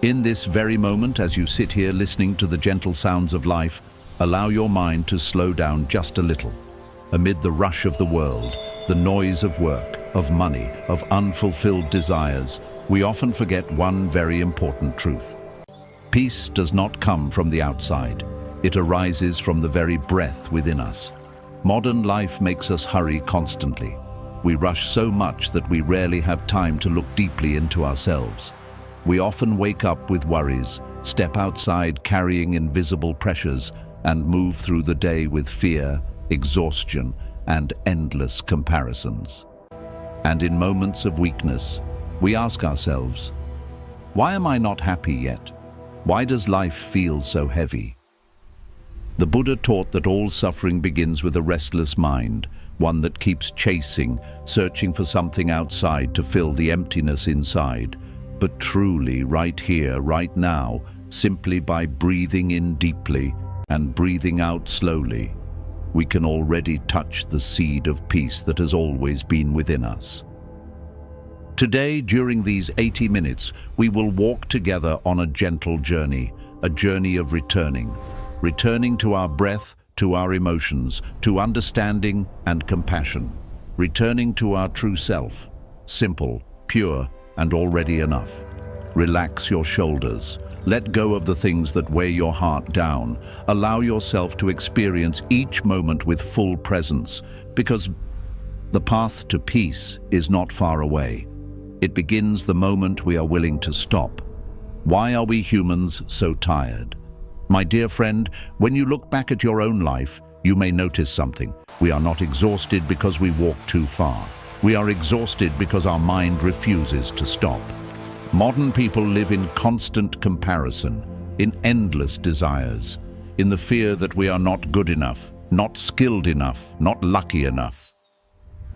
In this very moment, as you sit here listening to the gentle sounds of life, allow your mind to slow down just a little. Amid the rush of the world, the noise of work, of money, of unfulfilled desires, we often forget one very important truth. Peace does not come from the outside. It arises from the very breath within us. Modern life makes us hurry constantly. We rush so much that we rarely have time to look deeply into ourselves. We often wake up with worries, step outside carrying invisible pressures, and move through the day with fear, exhaustion, and endless comparisons. And in moments of weakness, we ask ourselves, why am I not happy yet? Why does life feel so heavy? The Buddha taught that all suffering begins with a restless mind, one that keeps chasing, searching for something outside to fill the emptiness inside. But truly, right here, right now, simply by breathing in deeply and breathing out slowly, we can already touch the seed of peace that has always been within us. Today, during these 80 minutes, we will walk together on a gentle journey, a journey of returning to our breath, to our emotions, to understanding and compassion, returning to our true self, simple, pure, and already enough. Relax your shoulders. Let go of the things that weigh your heart down. Allow yourself to experience each moment with full presence, because the path to peace is not far away. It begins the moment we are willing to stop. Why are we humans so tired? My dear friend, when you look back at your own life, you may notice something. We are not exhausted because we walk too far. We are exhausted because our mind refuses to stop. Modern people live in constant comparison, in endless desires, in the fear that we are not good enough, not skilled enough, not lucky enough.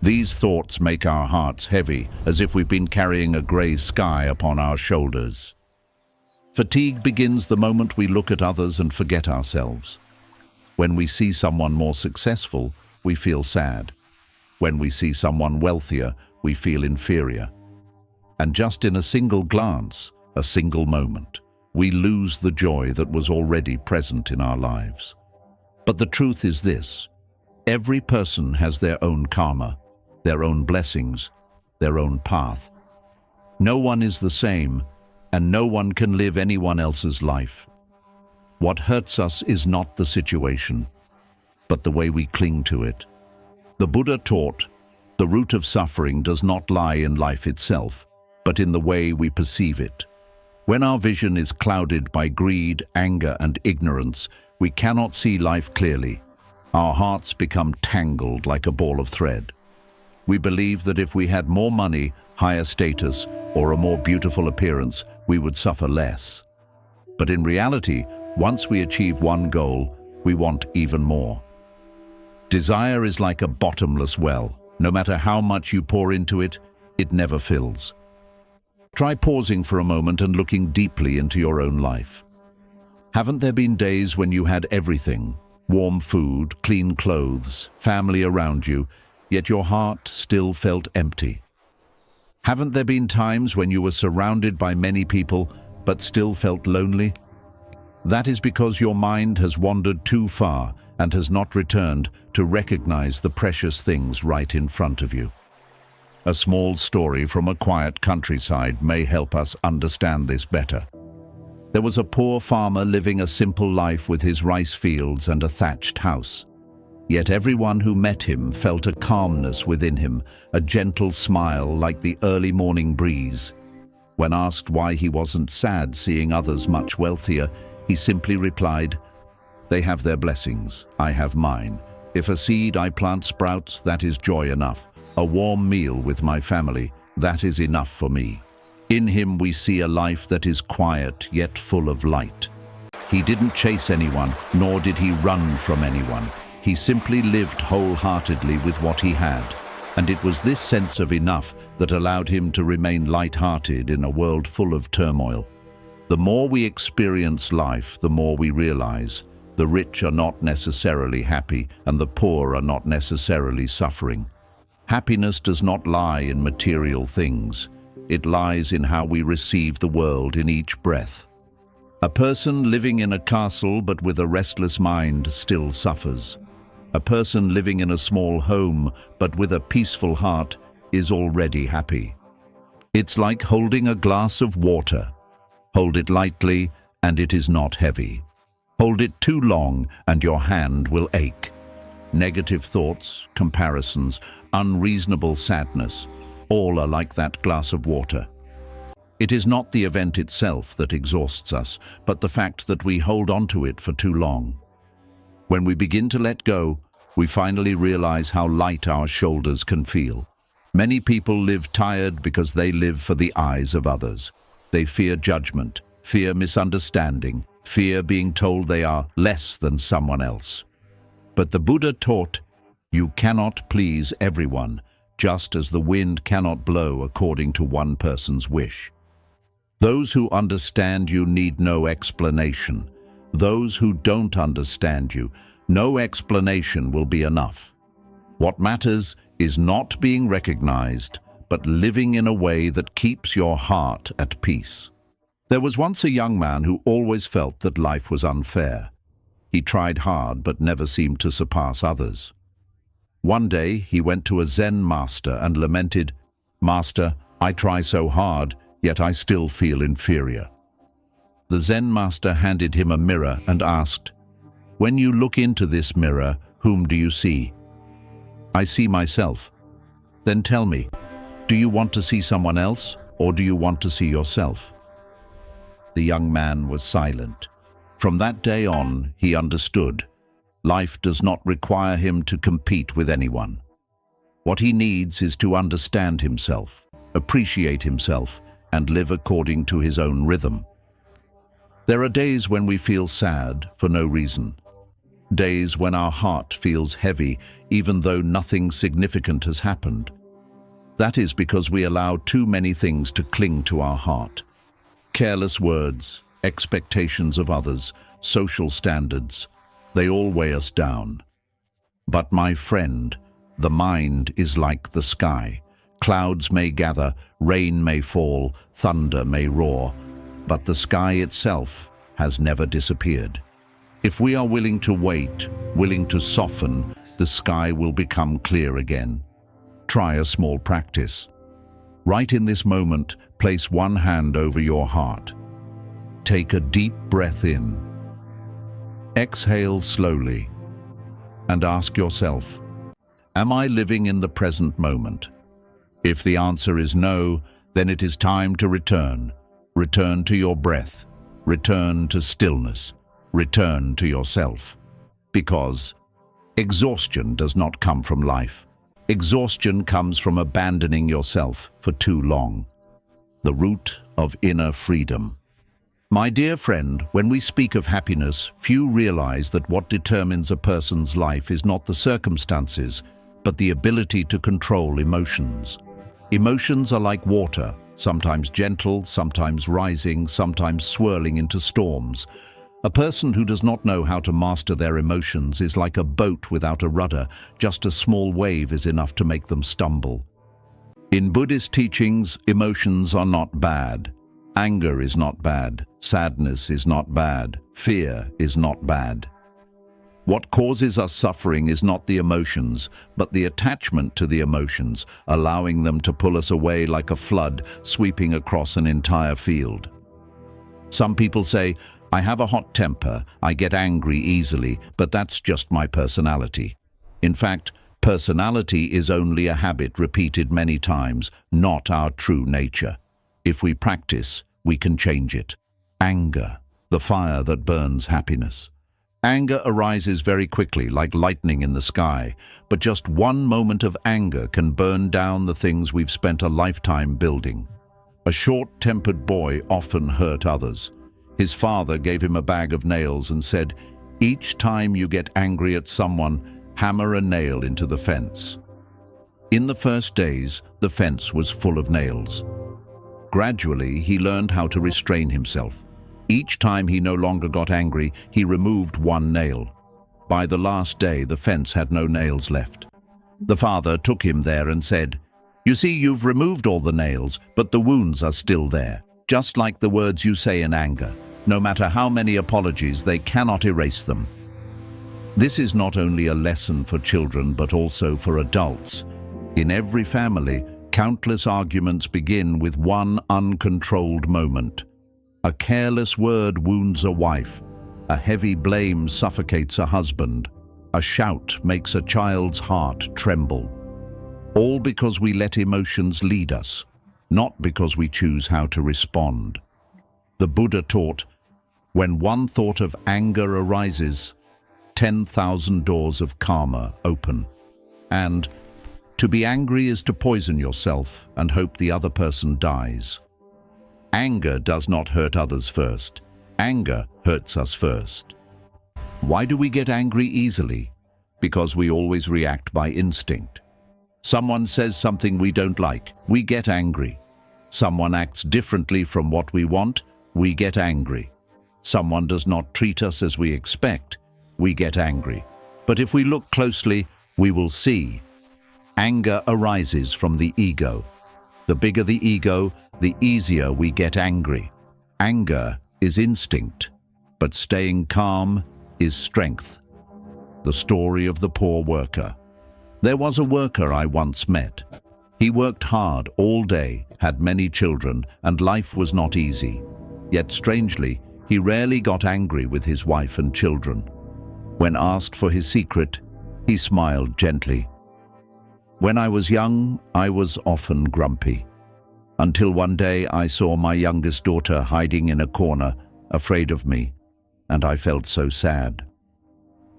These thoughts make our hearts heavy, as if we've been carrying a grey sky upon our shoulders. Fatigue begins the moment we look at others and forget ourselves. When we see someone more successful, we feel sad. When we see someone wealthier, we feel inferior. And just in a single glance, a single moment, we lose the joy that was already present in our lives. But the truth is this: every person has their own karma, their own blessings, their own path. No one is the same, and no one can live anyone else's life. What hurts us is not the situation, but the way we cling to it. The Buddha taught, the root of suffering does not lie in life itself, but in the way we perceive it. When our vision is clouded by greed, anger, and ignorance, we cannot see life clearly. Our hearts become tangled like a ball of thread. We believe that if we had more money, higher status, or a more beautiful appearance, we would suffer less. But in reality, once we achieve one goal, we want even more. Desire is like a bottomless well. No matter how much you pour into it, it never fills. Try pausing for a moment and looking deeply into your own life. Haven't there been days when you had everything? Warm food, clean clothes, family around you, yet your heart still felt empty? Haven't there been times when you were surrounded by many people, but still felt lonely? That is because your mind has wandered too far and has not returned to recognize the precious things right in front of you. A small story from a quiet countryside may help us understand this better. There was a poor farmer living a simple life with his rice fields and a thatched house. Yet everyone who met him felt a calmness within him, a gentle smile like the early morning breeze. When asked why he wasn't sad seeing others much wealthier, he simply replied, "They have their blessings, I have mine. If a seed I plant sprouts, that is joy enough. A warm meal with my family, that is enough for me." In him we see a life that is quiet yet full of light. He didn't chase anyone, nor did he run from anyone. He simply lived wholeheartedly with what he had. And it was this sense of enough that allowed him to remain light-hearted in a world full of turmoil. The more we experience life, the more we realize the rich are not necessarily happy and the poor are not necessarily suffering. Happiness does not lie in material things. It lies in how we receive the world in each breath. A person living in a castle but with a restless mind still suffers. A person living in a small home but with a peaceful heart is already happy. It's like holding a glass of water. Hold it lightly and it is not heavy. Hold it too long and your hand will ache. Negative thoughts, comparisons, unreasonable sadness, all are like that glass of water. It is not the event itself that exhausts us, but the fact that we hold on to it for too long. When we begin to let go, we finally realize how light our shoulders can feel. Many people live tired because they live for the eyes of others. They fear judgment, fear misunderstanding, fear being told they are less than someone else. But the Buddha taught, you cannot please everyone, just as the wind cannot blow according to one person's wish. Those who understand you need no explanation. Those who don't understand you, no explanation will be enough. What matters is not being recognized, but living in a way that keeps your heart at peace. There was once a young man who always felt that life was unfair. He tried hard but never seemed to surpass others. One day he went to a Zen master and lamented, "Master, I try so hard, yet I still feel inferior." The Zen master handed him a mirror and asked, "When you look into this mirror, whom do you see?" "I see myself." "Then tell me, do you want to see someone else, or do you want to see yourself?" The young man was silent. From that day on, he understood. Life does not require him to compete with anyone. What he needs is to understand himself, appreciate himself, and live according to his own rhythm. There are days when we feel sad for no reason. Days when our heart feels heavy, even though nothing significant has happened. That is because we allow too many things to cling to our heart. Careless words, expectations of others, social standards, they all weigh us down. But my friend, the mind is like the sky. Clouds may gather, rain may fall, thunder may roar, but the sky itself has never disappeared. If we are willing to wait, willing to soften, the sky will become clear again. Try a small practice. Right in this moment, place one hand over your heart. Take a deep breath in. Exhale slowly and ask yourself, am I living in the present moment? If the answer is no, then it is time to return. Return to your breath. Return to stillness. Return to yourself. Because exhaustion does not come from life. Exhaustion comes from abandoning yourself for too long. The root of inner freedom. My dear friend, when we speak of happiness, few realize that what determines a person's life is not the circumstances, but the ability to control emotions. Emotions are like water, sometimes gentle, sometimes rising, sometimes swirling into storms. A person who does not know how to master their emotions is like a boat without a rudder. Just a small wave is enough to make them stumble. In Buddhist teachings, emotions are not bad. Anger is not bad. Sadness is not bad. Fear is not bad. What causes us suffering is not the emotions, but the attachment to the emotions, allowing them to pull us away like a flood sweeping across an entire field. Some people say, I have a hot temper, I get angry easily, but that's just my personality. In fact, personality is only a habit repeated many times, not our true nature. If we practice, we can change it. Anger, the fire that burns happiness. Anger arises very quickly, like lightning in the sky, but just one moment of anger can burn down the things we've spent a lifetime building. A short-tempered boy often hurt others. His father gave him a bag of nails and said, "Each time you get angry at someone, hammer a nail into the fence." In the first days, the fence was full of nails. Gradually, he learned how to restrain himself. Each time he no longer got angry, he removed one nail. By the last day, the fence had no nails left. The father took him there and said, You see, you've removed all the nails, but the wounds are still there, just like the words you say in anger. No matter how many apologies, they cannot erase them. This is not only a lesson for children, but also for adults. In every family, countless arguments begin with one uncontrolled moment. A careless word wounds a wife. A heavy blame suffocates a husband. A shout makes a child's heart tremble. All because we let emotions lead us, not because we choose how to respond. The Buddha taught, when one thought of anger arises, 10,000 doors of karma open. And to be angry is to poison yourself and hope the other person dies. Anger does not hurt others first. Anger hurts us first. Why do we get angry easily? Because we always react by instinct. Someone says something we don't like, we get angry. Someone acts differently from what we want, we get angry. Someone does not treat us as we expect, we get angry. But if we look closely, we will see anger arises from the ego. The bigger the ego, the easier we get angry. Anger is instinct, but staying calm is strength. The story of the poor worker. There was a worker I once met. He worked hard all day, had many children, and life was not easy. Yet strangely, he rarely got angry with his wife and children. When asked for his secret, he smiled gently. When I was young, I was often grumpy. Until one day I saw my youngest daughter hiding in a corner, afraid of me, and I felt so sad.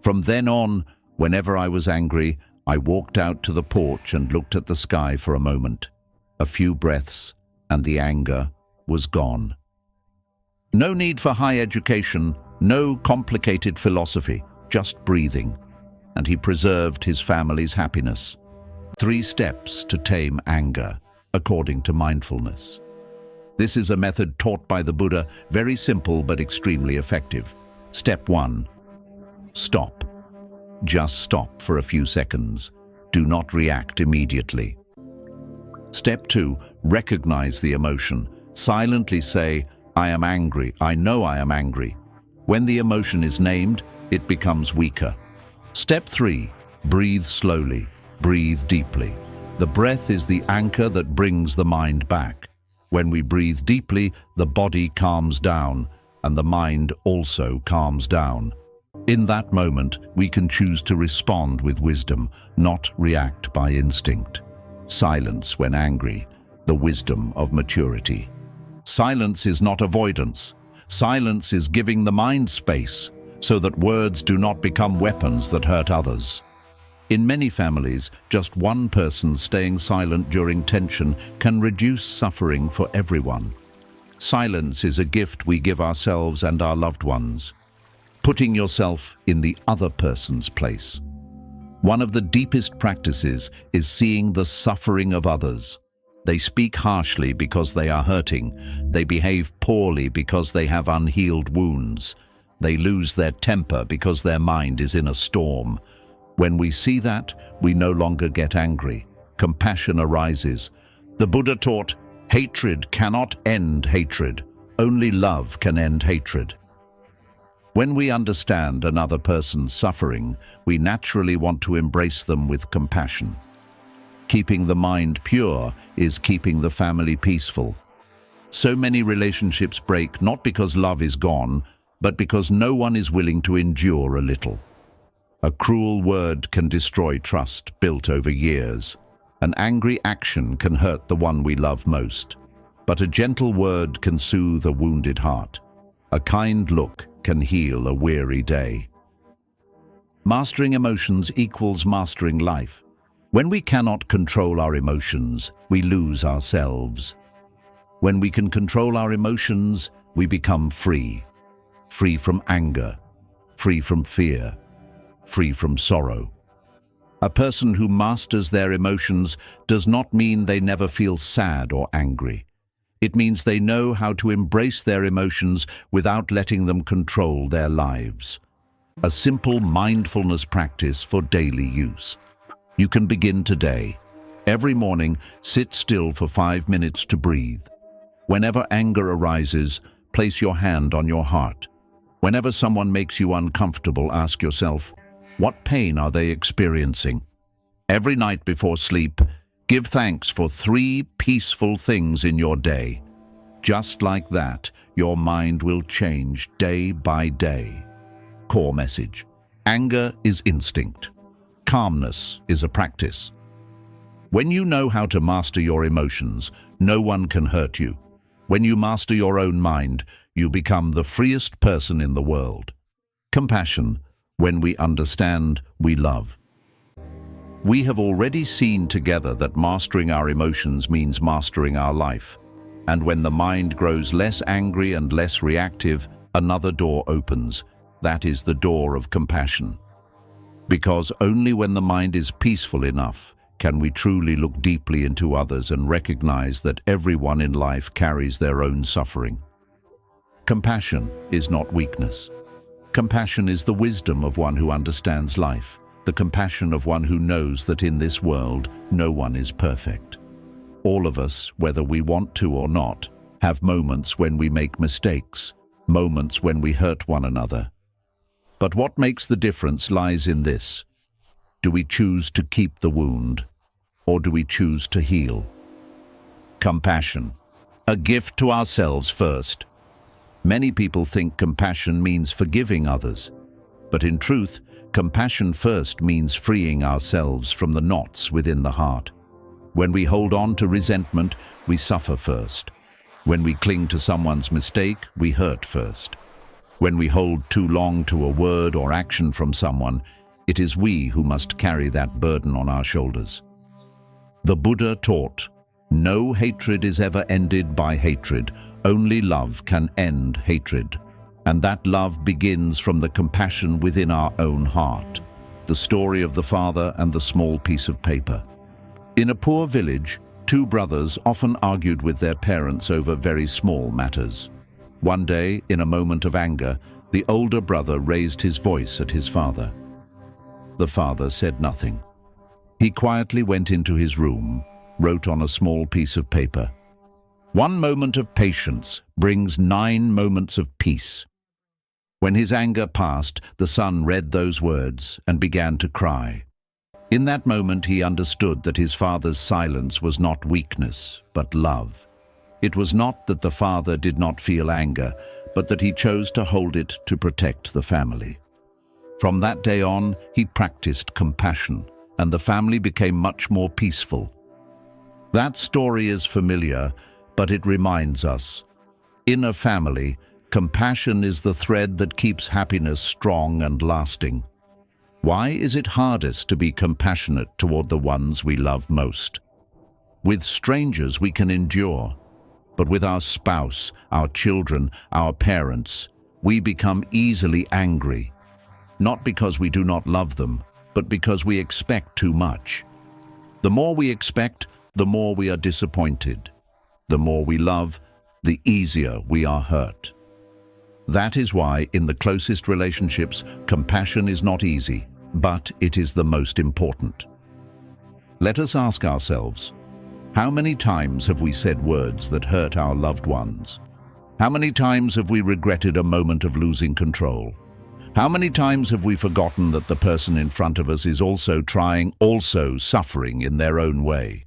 From then on, whenever I was angry, I walked out to the porch and looked at the sky for a moment. A few breaths, and the anger was gone. No need for high education, no complicated philosophy, just breathing. And he preserved his family's happiness. 3 steps to tame anger, according to mindfulness. This is a method taught by the Buddha, very simple but extremely effective. Step 1. Stop. Just stop for a few seconds. Do not react immediately. Step 2. Recognize the emotion. Silently say, I am angry. I know I am angry. When the emotion is named, it becomes weaker. Step 3. Breathe slowly. Breathe deeply. The breath is the anchor that brings the mind back. When we breathe deeply, the body calms down, and the mind also calms down. In that moment, we can choose to respond with wisdom, not react by instinct. Silence when angry, the wisdom of maturity. Silence is not avoidance. Silence is giving the mind space, so that words do not become weapons that hurt others. In many families, just one person staying silent during tension can reduce suffering for everyone. Silence is a gift we give ourselves and our loved ones. Putting yourself in the other person's place. One of the deepest practices is seeing the suffering of others. They speak harshly because they are hurting. They behave poorly because they have unhealed wounds. They lose their temper because their mind is in a storm. When we see that, we no longer get angry. Compassion arises. The Buddha taught, hatred cannot end hatred. Only love can end hatred. When we understand another person's suffering, we naturally want to embrace them with compassion. Keeping the mind pure is keeping the family peaceful. So many relationships break not because love is gone, but because no one is willing to endure a little. A cruel word can destroy trust built over years. An angry action can hurt the one we love most. But a gentle word can soothe a wounded heart. A kind look can heal a weary day. Mastering emotions equals mastering life. When we cannot control our emotions, we lose ourselves. When we can control our emotions, we become free. Free from anger, free from fear, free from sorrow. A person who masters their emotions does not mean they never feel sad or angry. It means they know how to embrace their emotions without letting them control their lives. A simple mindfulness practice for daily use. You can begin today. Every morning, sit still for 5 minutes to breathe. Whenever anger arises, place your hand on your heart. Whenever someone makes you uncomfortable, ask yourself, what pain are they experiencing? Every night before sleep, give thanks for 3 peaceful things in your day. Just like that, your mind will change day by day. Core message: anger is instinct. Calmness is a practice. When you know how to master your emotions, no one can hurt you. When you master your own mind, you become the freest person in the world. Compassion: when we understand, we love. We have already seen together that mastering our emotions means mastering our life. And when the mind grows less angry and less reactive, another door opens. That is the door of compassion. Because only when the mind is peaceful enough can we truly look deeply into others and recognize that everyone in life carries their own suffering. Compassion is not weakness. Compassion is the wisdom of one who understands life, the compassion of one who knows that in this world no one is perfect. All of us, whether we want to or not, have moments when we make mistakes, moments when we hurt one another. But what makes the difference lies in this: do we choose to keep the wound, or do we choose to heal? Compassion, a gift to ourselves first. Many people think compassion means forgiving others, but in truth, compassion first means freeing ourselves from the knots within the heart. When we hold on to resentment, we suffer first. When we cling to someone's mistake, we hurt first. When we hold too long to a word or action from someone, it is we who must carry that burden on our shoulders. The Buddha taught, no hatred is ever ended by hatred. Only love can end hatred. And that love begins from the compassion within our own heart. The story of the father and the small piece of paper. In a poor village, 2 brothers often argued with their parents over very small matters. One day, in a moment of anger, the older brother raised his voice at his father. The father said nothing. He quietly went into his room, wrote on a small piece of paper, "One moment of patience brings 9 moments of peace." When his anger passed, the son read those words and began to cry. In that moment, he understood that his father's silence was not weakness, but love. It was not that the father did not feel anger, but that he chose to hold it to protect the family. From that day on, he practiced compassion, and the family became much more peaceful. That story is familiar, but it reminds us, in a family, compassion is the thread that keeps happiness strong and lasting. Why is it hardest to be compassionate toward the ones we love most? With strangers we can endure, but with our spouse, our children, our parents, we become easily angry. Not because we do not love them, but because we expect too much. The more we expect, the more we are disappointed. The more we love, the easier we are hurt. That is why, in the closest relationships, compassion is not easy, but it is the most important. Let us ask ourselves, how many times have we said words that hurt our loved ones? How many times have we regretted a moment of losing control? How many times have we forgotten that the person in front of us is also trying, also suffering in their own way?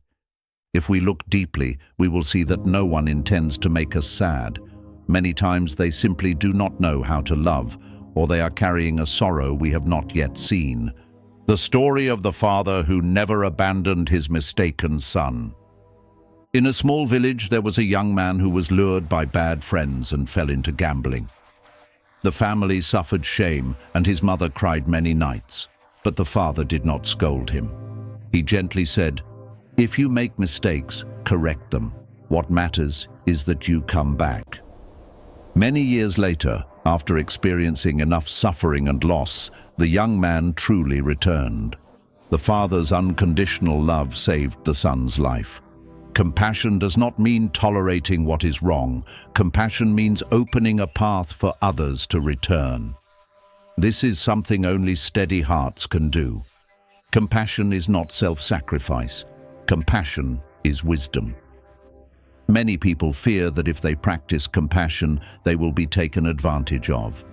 If we look deeply, we will see that no one intends to make us sad. Many times they simply do not know how to love, or they are carrying a sorrow we have not yet seen. The story of the father who never abandoned his mistaken son. In a small village, there was a young man who was lured by bad friends and fell into gambling. The family suffered shame, and his mother cried many nights, but the father did not scold him. He gently said, "If you make mistakes, correct them. What matters is that you come back." Many years later, after experiencing enough suffering and loss, the young man truly returned. The father's unconditional love saved the son's life. Compassion does not mean tolerating what is wrong. Compassion means opening a path for others to return. This is something only steady hearts can do. Compassion is not self-sacrifice. Compassion is wisdom. Many people fear that if they practice compassion, they will be taken advantage of.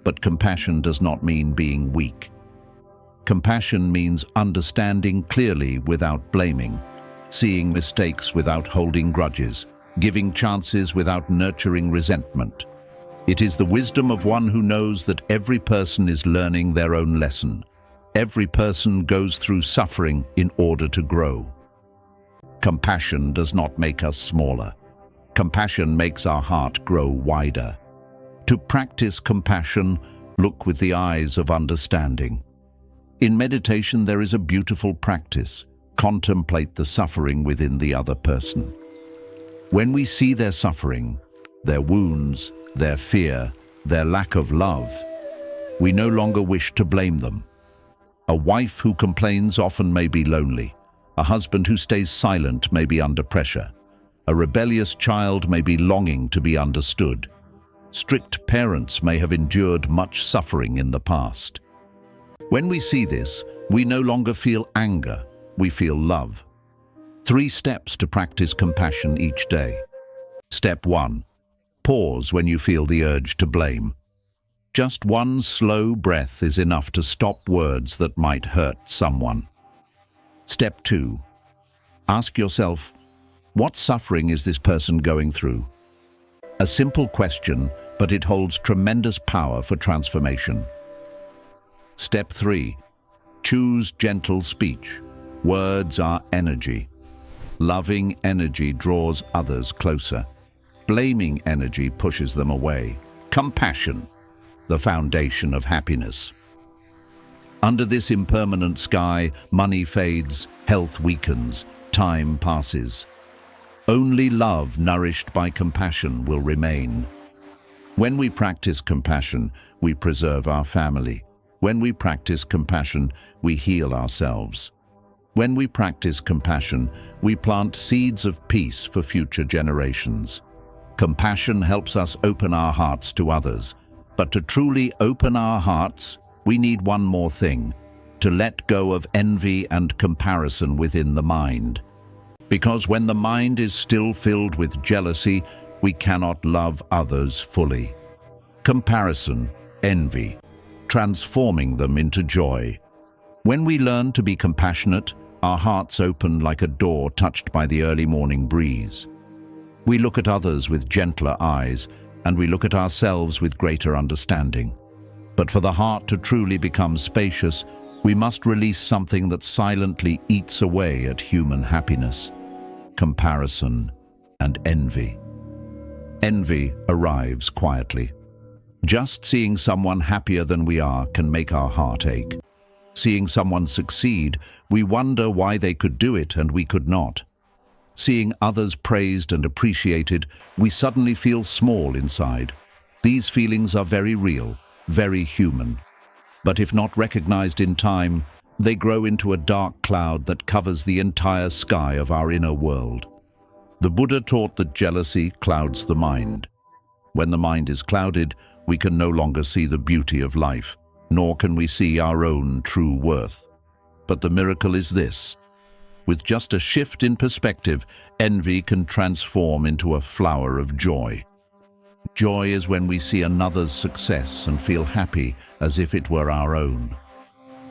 But compassion does not mean being weak. Compassion means understanding clearly without blaming, seeing mistakes without holding grudges, giving chances without nurturing resentment. It is the wisdom of one who knows that every person is learning their own lesson. Every person goes through suffering in order to grow. Compassion does not make us smaller. Compassion makes our heart grow wider. To practice compassion, look with the eyes of understanding. In meditation, there is a beautiful practice. Contemplate the suffering within the other person. When we see their suffering, their wounds, their fear, their lack of love, we no longer wish to blame them. A wife who complains often may be lonely. A husband who stays silent may be under pressure. A rebellious child may be longing to be understood. Strict parents may have endured much suffering in the past. When we see this, we no longer feel anger, we feel love. 3 steps to practice compassion each day. Step 1. Pause when you feel the urge to blame. Just one slow breath is enough to stop words that might hurt someone. Step 2. Ask yourself, what suffering is this person going through? A simple question, but it holds tremendous power for transformation. Step 3. Choose gentle speech. Words are energy. Loving energy draws others closer. Blaming energy pushes them away. Compassion, the foundation of happiness. Under this impermanent sky, money fades, health weakens, time passes. Only love nourished by compassion will remain. When we practice compassion, we preserve our family. When we practice compassion, we heal ourselves. When we practice compassion, we plant seeds of peace for future generations. Compassion helps us open our hearts to others. But to truly open our hearts, we need one more thing: to let go of envy and comparison within the mind. Because when the mind is still filled with jealousy, we cannot love others fully. Comparison, envy, transforming them into joy. When we learn to be compassionate, our hearts open like a door touched by the early morning breeze. We look at others with gentler eyes, and we look at ourselves with greater understanding. But for the heart to truly become spacious, we must release something that silently eats away at human happiness: comparison and envy. Envy arrives quietly. Just seeing someone happier than we are can make our heart ache. Seeing someone succeed, we wonder why they could do it and we could not. Seeing others praised and appreciated, we suddenly feel small inside. These feelings are very real, very human. But if not recognized in time, they grow into a dark cloud that covers the entire sky of our inner world. The Buddha taught that jealousy clouds the mind. When the mind is clouded, we can no longer see the beauty of life, nor can we see our own true worth. But the miracle is this: with just a shift in perspective, envy can transform into a flower of joy. Joy is when we see another's success and feel happy as if it were our own.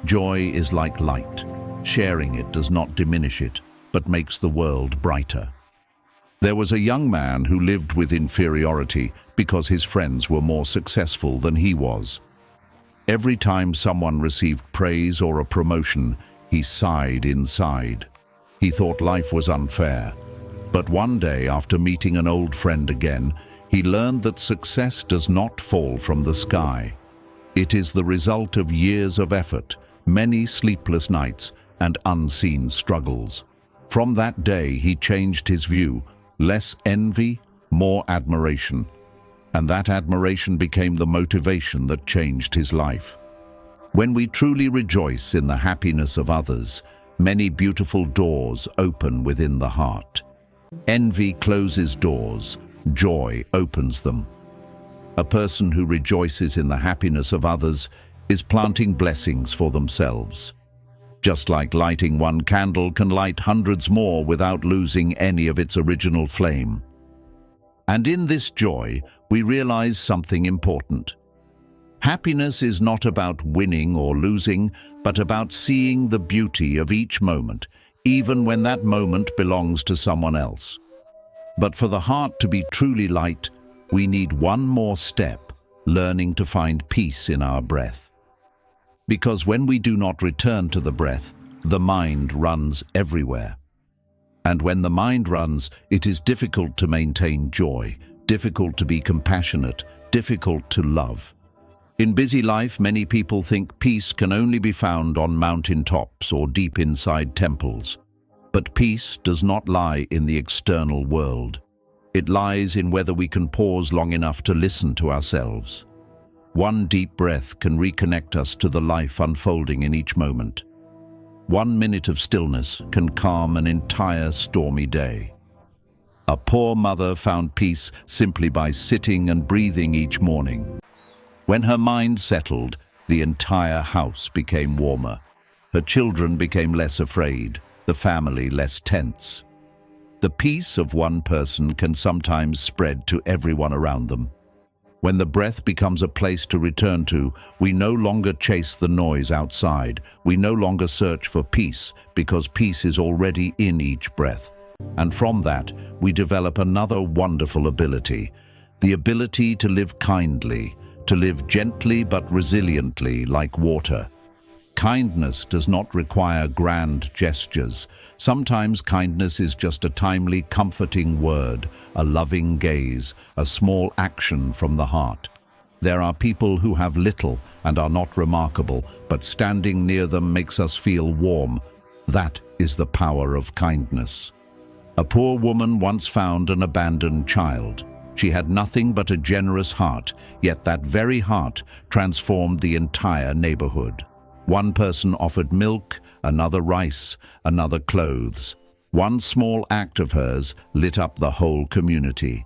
Joy is like light. Sharing it does not diminish it, but makes the world brighter. There was a young man who lived with inferiority because his friends were more successful than he was. Every time someone received praise or a promotion, he sighed inside. He thought life was unfair. But one day, after meeting an old friend again, he learned that success does not fall from the sky. It is the result of years of effort, many sleepless nights, and unseen struggles. From that day, he changed his view: less envy, more admiration. And that admiration became the motivation that changed his life. When we truly rejoice in the happiness of others, many beautiful doors open within the heart. Envy closes doors, joy opens them. A person who rejoices in the happiness of others is planting blessings for themselves. Just like lighting one candle can light hundreds more without losing any of its original flame. And in this joy, we realize something important. Happiness is not about winning or losing, but about seeing the beauty of each moment, even when that moment belongs to someone else. But for the heart to be truly light, we need one more step, learning to find peace in our breath. Because when we do not return to the breath, the mind runs everywhere. And when the mind runs, it is difficult to maintain joy, difficult to be compassionate, difficult to love. In busy life, many people think peace can only be found on mountain tops or deep inside temples. But peace does not lie in the external world. It lies in whether we can pause long enough to listen to ourselves. One deep breath can reconnect us to the life unfolding in each moment. 1 minute of stillness can calm an entire stormy day. A poor mother found peace simply by sitting and breathing each morning. When her mind settled, the entire house became warmer. Her children became less afraid, the family less tense. The peace of one person can sometimes spread to everyone around them. When the breath becomes a place to return to, we no longer chase the noise outside. We no longer search for peace, because peace is already in each breath. And from that, we develop another wonderful ability, the ability to live kindly, to live gently but resiliently like water. Kindness does not require grand gestures. Sometimes kindness is just a timely, comforting word, a loving gaze, a small action from the heart. There are people who have little and are not remarkable, but standing near them makes us feel warm. That is the power of kindness. A poor woman once found an abandoned child. She had nothing but a generous heart, yet that very heart transformed the entire neighborhood. One person offered milk, another rice, another clothes. One small act of hers lit up the whole community.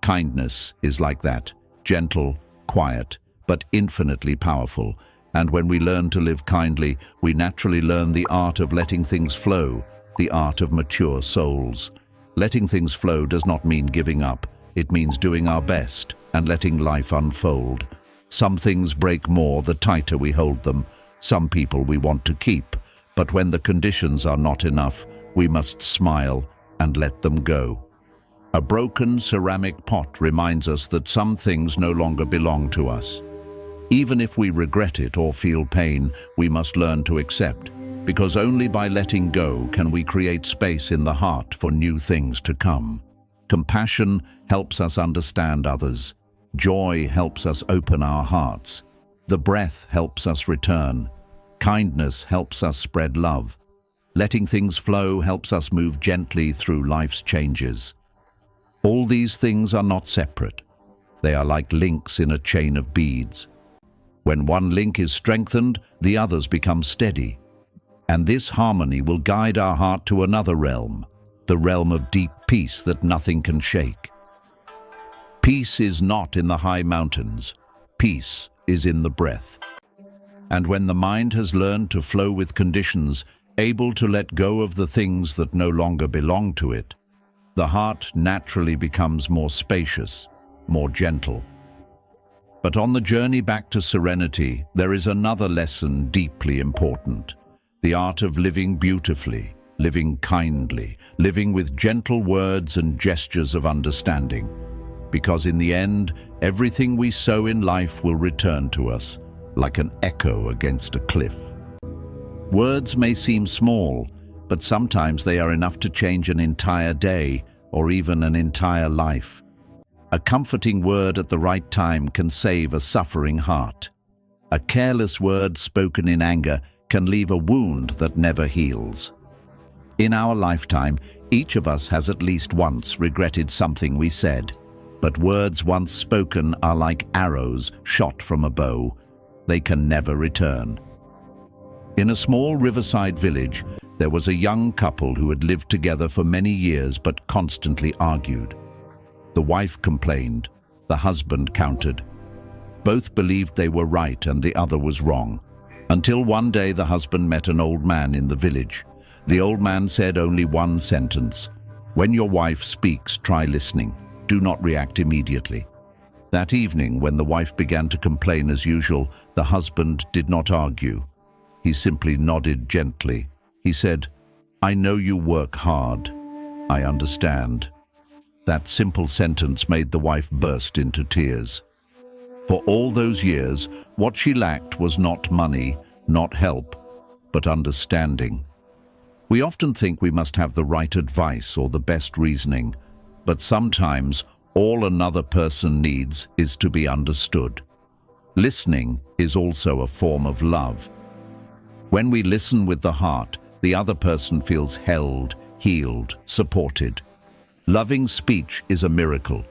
Kindness is like that, gentle, quiet, but infinitely powerful. And when we learn to live kindly, we naturally learn the art of letting things flow, the art of mature souls. Letting things flow does not mean giving up. It means doing our best and letting life unfold. Some things break more the tighter we hold them. Some people we want to keep, but when the conditions are not enough, we must smile and let them go. A broken ceramic pot reminds us that some things no longer belong to us. Even if we regret it or feel pain, we must learn to accept, because only by letting go can we create space in the heart for new things to come. Compassion helps us understand others. Joy helps us open our hearts. The breath helps us return. Kindness helps us spread love. Letting things flow helps us move gently through life's changes. All these things are not separate. They are like links in a chain of beads. When one link is strengthened, the others become steady. And this harmony will guide our heart to another realm, the realm of deep peace that nothing can shake. Peace is not in the high mountains. Peace is in the breath. And when the mind has learned to flow with conditions, able to let go of the things that no longer belong to it, the heart naturally becomes more spacious, more gentle. But on the journey back to serenity, there is another lesson deeply important: the art of living beautifully, living kindly, living with gentle words and gestures of understanding. Because in the end, everything we sow in life will return to us, like an echo against a cliff. Words may seem small, but sometimes they are enough to change an entire day or even an entire life. A comforting word at the right time can save a suffering heart. A careless word spoken in anger can leave a wound that never heals. In our lifetime, each of us has at least once regretted something we said. But words once spoken are like arrows shot from a bow. They can never return. In a small riverside village, there was a young couple who had lived together for many years but constantly argued. The wife complained, the husband countered. Both believed they were right and the other was wrong. Until one day the husband met an old man in the village. The old man said only one sentence: "When your wife speaks, try listening. Do not react immediately." That evening, when the wife began to complain as usual, the husband did not argue. He simply nodded gently. He said, "I know you work hard. I understand." That simple sentence made the wife burst into tears. For all those years, what she lacked was not money, not help, but understanding. We often think we must have the right advice or the best reasoning, but sometimes all another person needs is to be understood. Listening is also a form of love. When we listen with the heart, the other person feels held, healed, supported. Loving speech is a miracle.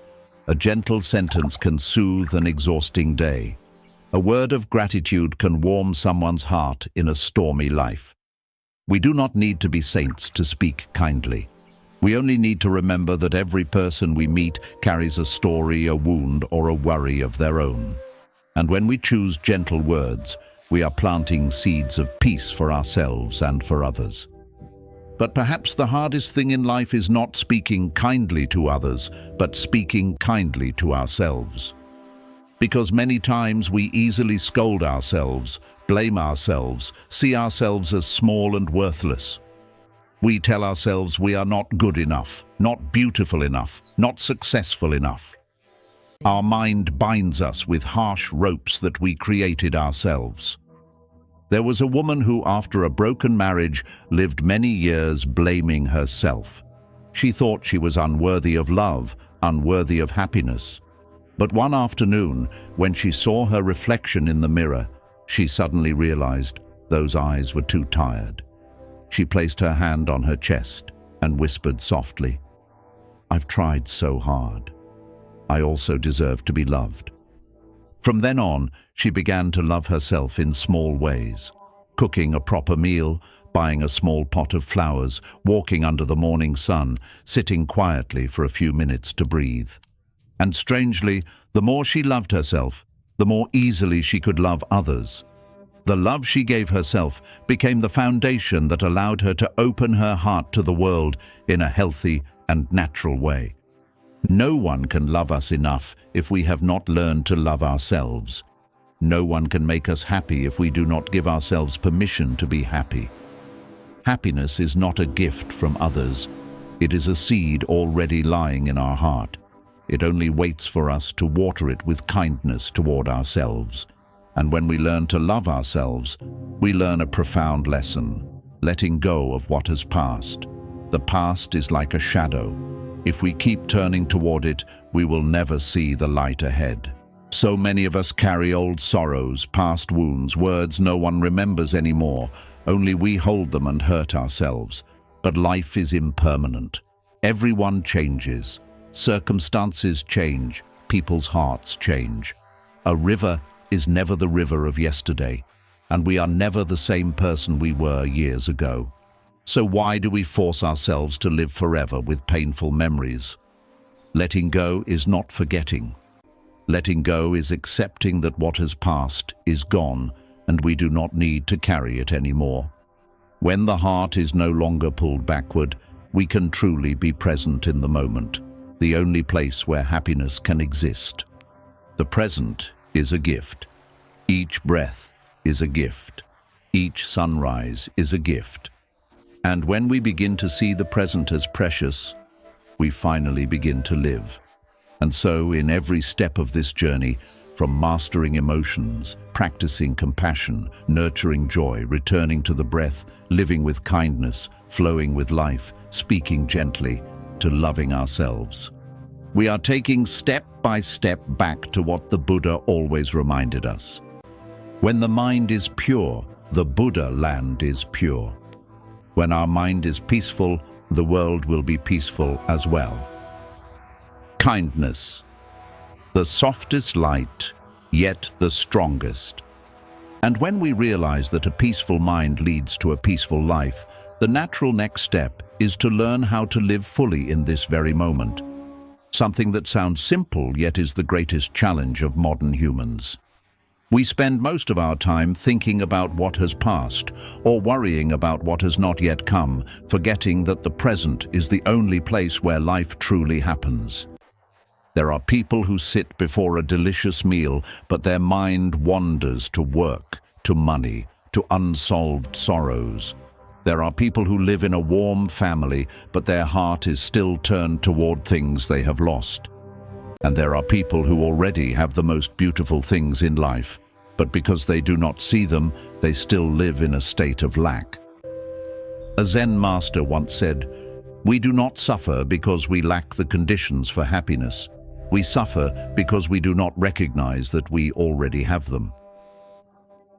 A gentle sentence can soothe an exhausting day. A word of gratitude can warm someone's heart in a stormy life. We do not need to be saints to speak kindly. We only need to remember that every person we meet carries a story, a wound, or a worry of their own. And when we choose gentle words, we are planting seeds of peace for ourselves and for others. But perhaps the hardest thing in life is not speaking kindly to others, but speaking kindly to ourselves. Because many times we easily scold ourselves, blame ourselves, see ourselves as small and worthless. We tell ourselves we are not good enough, not beautiful enough, not successful enough. Our mind binds us with harsh ropes that we created ourselves. There was a woman who, after a broken marriage, lived many years blaming herself. She thought she was unworthy of love, unworthy of happiness. But one afternoon, when she saw her reflection in the mirror, she suddenly realized those eyes were too tired. She placed her hand on her chest and whispered softly, "I've tried so hard. I also deserve to be loved." From then on, she began to love herself in small ways. Cooking a proper meal, buying a small pot of flowers, walking under the morning sun, sitting quietly for a few minutes to breathe. And strangely, the more she loved herself, the more easily she could love others. The love she gave herself became the foundation that allowed her to open her heart to the world in a healthy and natural way. No one can love us enough if we have not learned to love ourselves. No one can make us happy if we do not give ourselves permission to be happy. Happiness is not a gift from others. It is a seed already lying in our heart. It only waits for us to water it with kindness toward ourselves. And when we learn to love ourselves, we learn a profound lesson: letting go of what has passed. The past is like a shadow. If we keep turning toward it, we will never see the light ahead. So many of us carry old sorrows, past wounds, words no one remembers anymore. Only we hold them and hurt ourselves. But life is impermanent. Everyone changes. Circumstances change. People's hearts change. A river is never the river of yesterday, and we are never the same person we were years ago. So why do we force ourselves to live forever with painful memories? Letting go is not forgetting. Letting go is accepting that what has passed is gone, and we do not need to carry it anymore. When the heart is no longer pulled backward, we can truly be present in the moment, the only place where happiness can exist. The present is a gift. Each breath is a gift. Each sunrise is a gift. And when we begin to see the present as precious, we finally begin to live. And so, in every step of this journey, from mastering emotions, practicing compassion, nurturing joy, returning to the breath, living with kindness, flowing with life, speaking gently, to loving ourselves, we are taking step by step back to what the Buddha always reminded us. When the mind is pure, the Buddha land is pure. When our mind is peaceful, the world will be peaceful as well. Kindness, the softest light, yet the strongest. And when we realize that a peaceful mind leads to a peaceful life, the natural next step is to learn how to live fully in this very moment. Something that sounds simple, yet is the greatest challenge of modern humans. We spend most of our time thinking about what has passed or worrying about what has not yet come, forgetting that the present is the only place where life truly happens. There are people who sit before a delicious meal, but their mind wanders to work, to money, to unsolved sorrows. There are people who live in a warm family, but their heart is still turned toward things they have lost. And there are people who already have the most beautiful things in life, but because they do not see them, they still live in a state of lack. A Zen master once said, "We do not suffer because we lack the conditions for happiness. We suffer because we do not recognize that we already have them."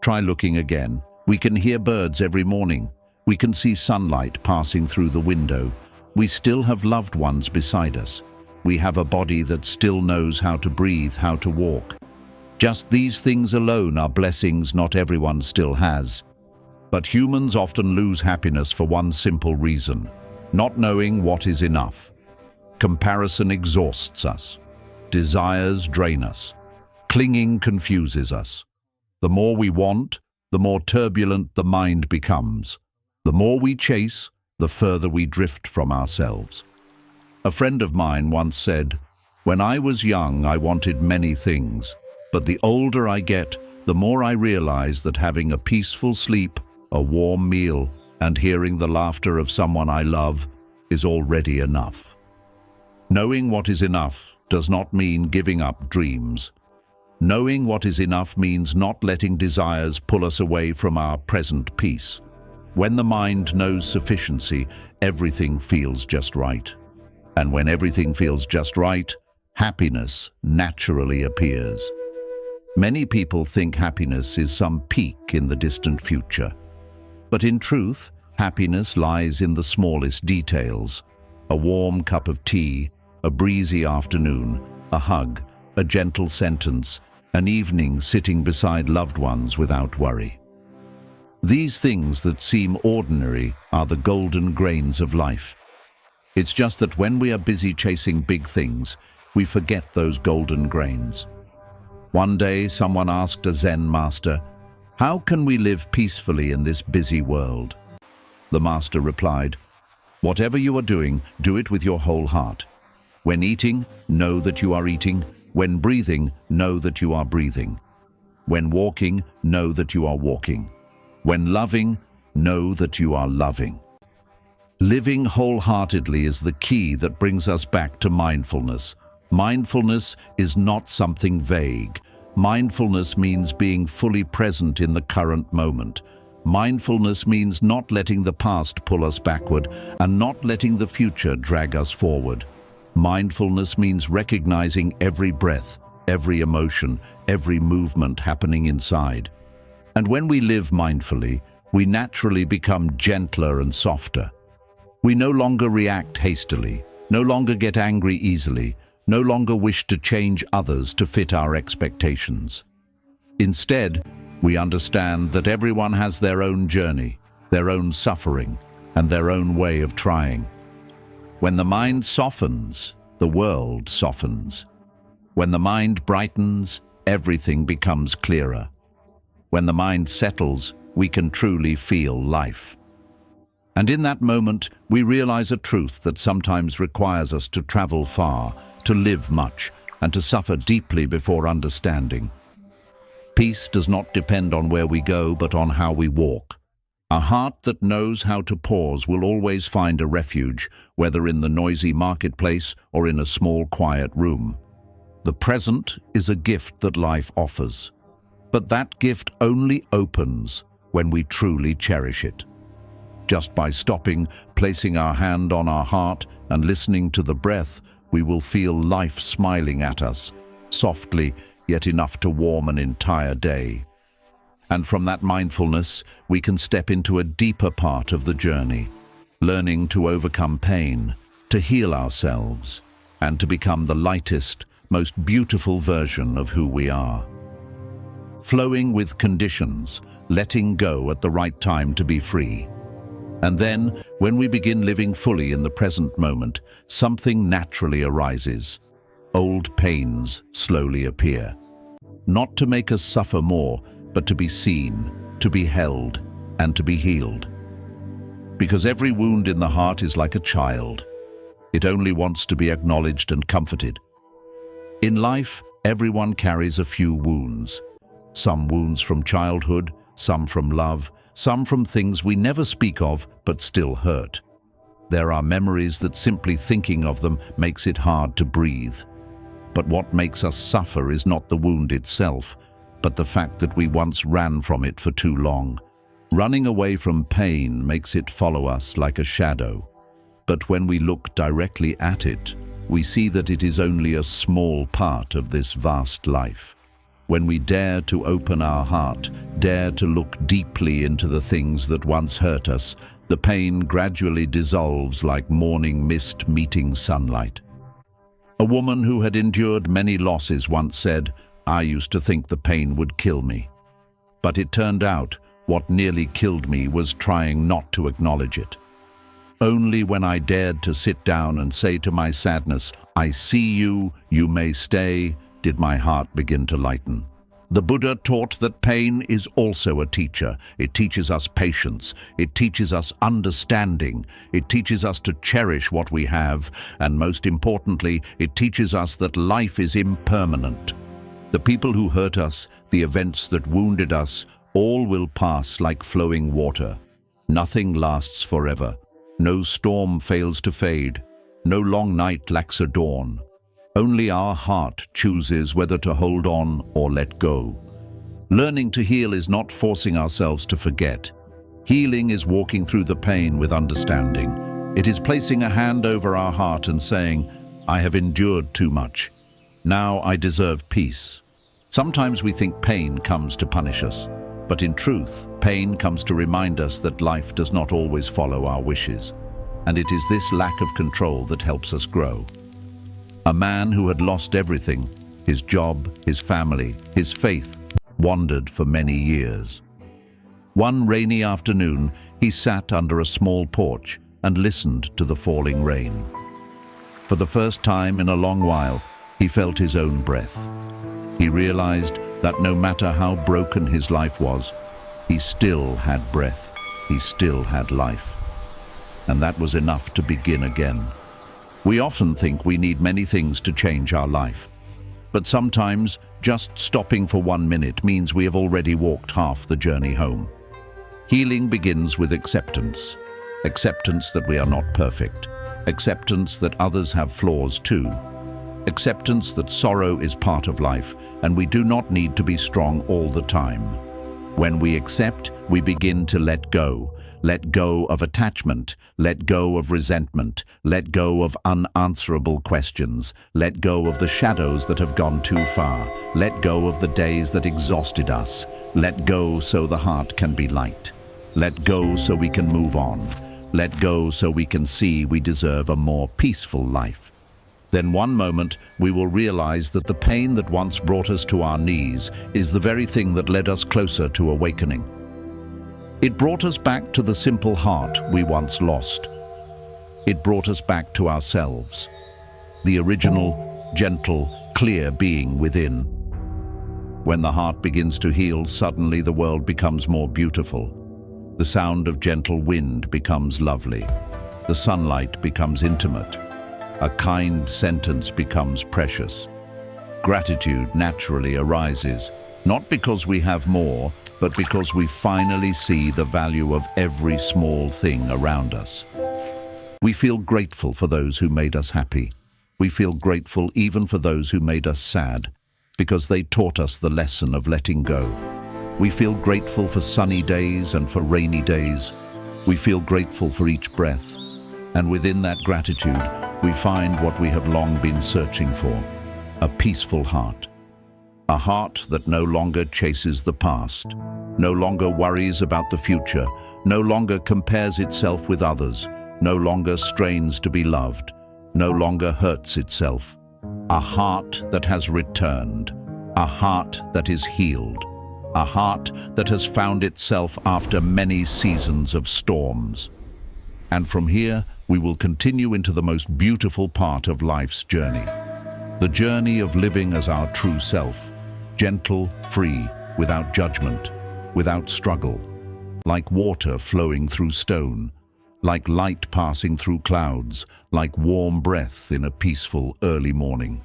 Try looking again. We can hear birds every morning. We can see sunlight passing through the window. We still have loved ones beside us. We have a body that still knows how to breathe, how to walk. Just these things alone are blessings not everyone still has. But humans often lose happiness for one simple reason: not knowing what is enough. Comparison exhausts us. Desires drain us. Clinging confuses us. The more we want, the more turbulent the mind becomes. The more we chase, the further we drift from ourselves. A friend of mine once said, "When I was young, I wanted many things, but the older I get, the more I realize that having a peaceful sleep, a warm meal, and hearing the laughter of someone I love is already enough." Knowing what is enough does not mean giving up dreams. Knowing what is enough means not letting desires pull us away from our present peace. When the mind knows sufficiency, everything feels just right. And when everything feels just right, happiness naturally appears. Many people think happiness is some peak in the distant future. But in truth, happiness lies in the smallest details. A warm cup of tea, a breezy afternoon, a hug, a gentle sentence, an evening sitting beside loved ones without worry. These things that seem ordinary are the golden grains of life. It's just that when we are busy chasing big things, we forget those golden grains. One day, someone asked a Zen master, "How can we live peacefully in this busy world?" The master replied, "Whatever you are doing, do it with your whole heart. When eating, know that you are eating. When breathing, know that you are breathing. When walking, know that you are walking. When loving, know that you are loving." Living wholeheartedly is the key that brings us back to mindfulness. Mindfulness is not something vague. Mindfulness means being fully present in the current moment. Mindfulness means not letting the past pull us backward and not letting the future drag us forward. Mindfulness means recognizing every breath, every emotion, every movement happening inside. And when we live mindfully, we naturally become gentler and softer. We no longer react hastily, no longer get angry easily, no longer wish to change others to fit our expectations. Instead, we understand that everyone has their own journey, their own suffering, and their own way of trying. When the mind softens, the world softens. When the mind brightens, everything becomes clearer. When the mind settles, we can truly feel life. And in that moment, we realize a truth that sometimes requires us to travel far, to live much, and to suffer deeply before understanding. Peace does not depend on where we go, but on how we walk. A heart that knows how to pause will always find a refuge, whether in the noisy marketplace or in a small, quiet room. The present is a gift that life offers, but that gift only opens when we truly cherish it. Just by stopping, placing our hand on our heart, and listening to the breath, we will feel life smiling at us, softly, yet enough to warm an entire day. And from that mindfulness, we can step into a deeper part of the journey, learning to overcome pain, to heal ourselves, and to become the lightest, most beautiful version of who we are. Flowing with conditions, letting go at the right time to be free. And then, when we begin living fully in the present moment, something naturally arises. Old pains slowly appear. not to make us suffer more, but to be seen, to be held, and to be healed. Because every wound in the heart is like a child. It only wants to be acknowledged and comforted. In life, everyone carries a few wounds. Some wounds from childhood, some from love, some from things we never speak of but still hurt. There are memories that simply thinking of them makes it hard to breathe. But what makes us suffer is not the wound itself, but the fact that we once ran from it for too long. Running away from pain makes it follow us like a shadow. But when we look directly at it, we see that it is only a small part of this vast life. When we dare to open our heart, dare to look deeply into the things that once hurt us, the pain gradually dissolves like morning mist meeting sunlight. A woman who had endured many losses once said, "I used to think the pain would kill me. But it turned out what nearly killed me was trying not to acknowledge it. Only when I dared to sit down and say to my sadness, 'I see you, you may stay,' did my heart begin to lighten." The Buddha taught that pain is also a teacher. It teaches us patience. It teaches us understanding. It teaches us to cherish what we have. And most importantly, it teaches us that life is impermanent. The people who hurt us, the events that wounded us, all will pass like flowing water. Nothing lasts forever. No storm fails to fade. No long night lacks a dawn. Only our heart chooses whether to hold on or let go. Learning to heal is not forcing ourselves to forget. Healing is walking through the pain with understanding. It is placing a hand over our heart and saying, "I have endured too much. Now I deserve peace." Sometimes we think pain comes to punish us, but in truth, pain comes to remind us that life does not always follow our wishes, and it is this lack of control that helps us grow. A man who had lost everything, his job, his family, his faith, wandered for many years. One rainy afternoon, he sat under a small porch and listened to the falling rain. For the first time in a long while, he felt his own breath. He realized that no matter how broken his life was, he still had breath, he still had life. And that was enough to begin again. We often think we need many things to change our life. But sometimes, just stopping for 1 minute means we have already walked half the journey home. Healing begins with acceptance. Acceptance that we are not perfect. Acceptance that others have flaws too. Acceptance that sorrow is part of life, and we do not need to be strong all the time. When we accept, we begin to let go. Let go of attachment, let go of resentment, let go of unanswerable questions, let go of the shadows that have gone too far, let go of the days that exhausted us, let go so the heart can be light, let go so we can move on, let go so we can see we deserve a more peaceful life. Then one moment we will realize that the pain that once brought us to our knees is the very thing that led us closer to awakening. It brought us back to the simple heart we once lost. It brought us back to ourselves, the original, gentle, clear being within. When the heart begins to heal, suddenly the world becomes more beautiful. The sound of gentle wind becomes lovely. The sunlight becomes intimate. A kind sentence becomes precious. Gratitude naturally arises, not because we have more, but because we finally see the value of every small thing around us. We feel grateful for those who made us happy. We feel grateful even for those who made us sad, because they taught us the lesson of letting go. We feel grateful for sunny days and for rainy days. We feel grateful for each breath. And within that gratitude, we find what we have long been searching for, a peaceful heart. A heart that no longer chases the past, no longer worries about the future, no longer compares itself with others, no longer strains to be loved, no longer hurts itself. A heart that has returned, a heart that is healed, a heart that has found itself after many seasons of storms. And from here, we will continue into the most beautiful part of life's journey, the journey of living as our true self. gentle, free, without judgment, without struggle, like water flowing through stone, like light passing through clouds, like warm breath in a peaceful early morning.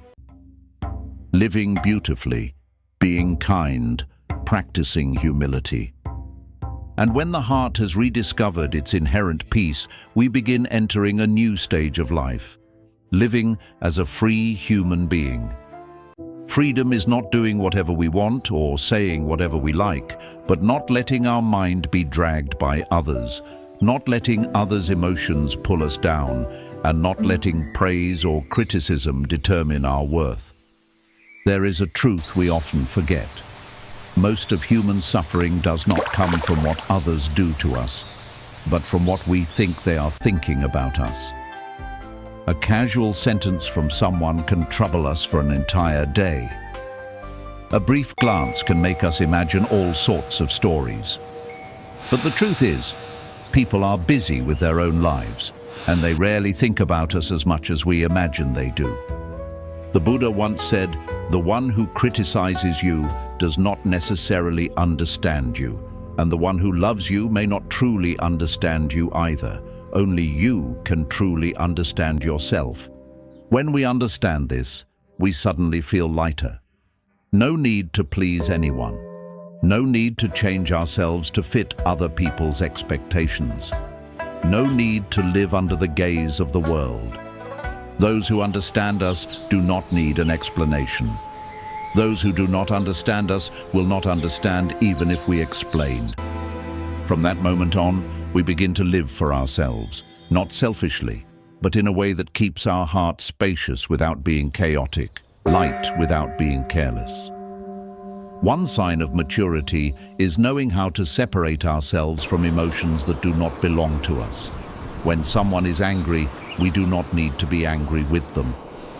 Living beautifully, being kind, practicing humility. And when the heart has rediscovered its inherent peace, we begin entering a new stage of life, living as a free human being. Freedom is not doing whatever we want or saying whatever we like, but not letting our mind be dragged by others, not letting others' emotions pull us down, and not letting praise or criticism determine our worth. There is a truth we often forget. Most of human suffering does not come from what others do to us, but from what we think they are thinking about us. A casual sentence from someone can trouble us for an entire day. A brief glance can make us imagine all sorts of stories. But the truth is, people are busy with their own lives, and they rarely think about us as much as we imagine they do. The Buddha once said, "The one who criticizes you does not necessarily understand you, and the one who loves you may not truly understand you either. Only you can truly understand yourself." When we understand this, we suddenly feel lighter. No need to please anyone. No need to change ourselves to fit other people's expectations. No need to live under the gaze of the world. Those who understand us do not need an explanation. Those who do not understand us will not understand even if we explain. From that moment on, we begin to live for ourselves, not selfishly, but in a way that keeps our heart spacious without being chaotic, light without being careless. One sign of maturity is knowing how to separate ourselves from emotions that do not belong to us. When someone is angry, we do not need to be angry with them.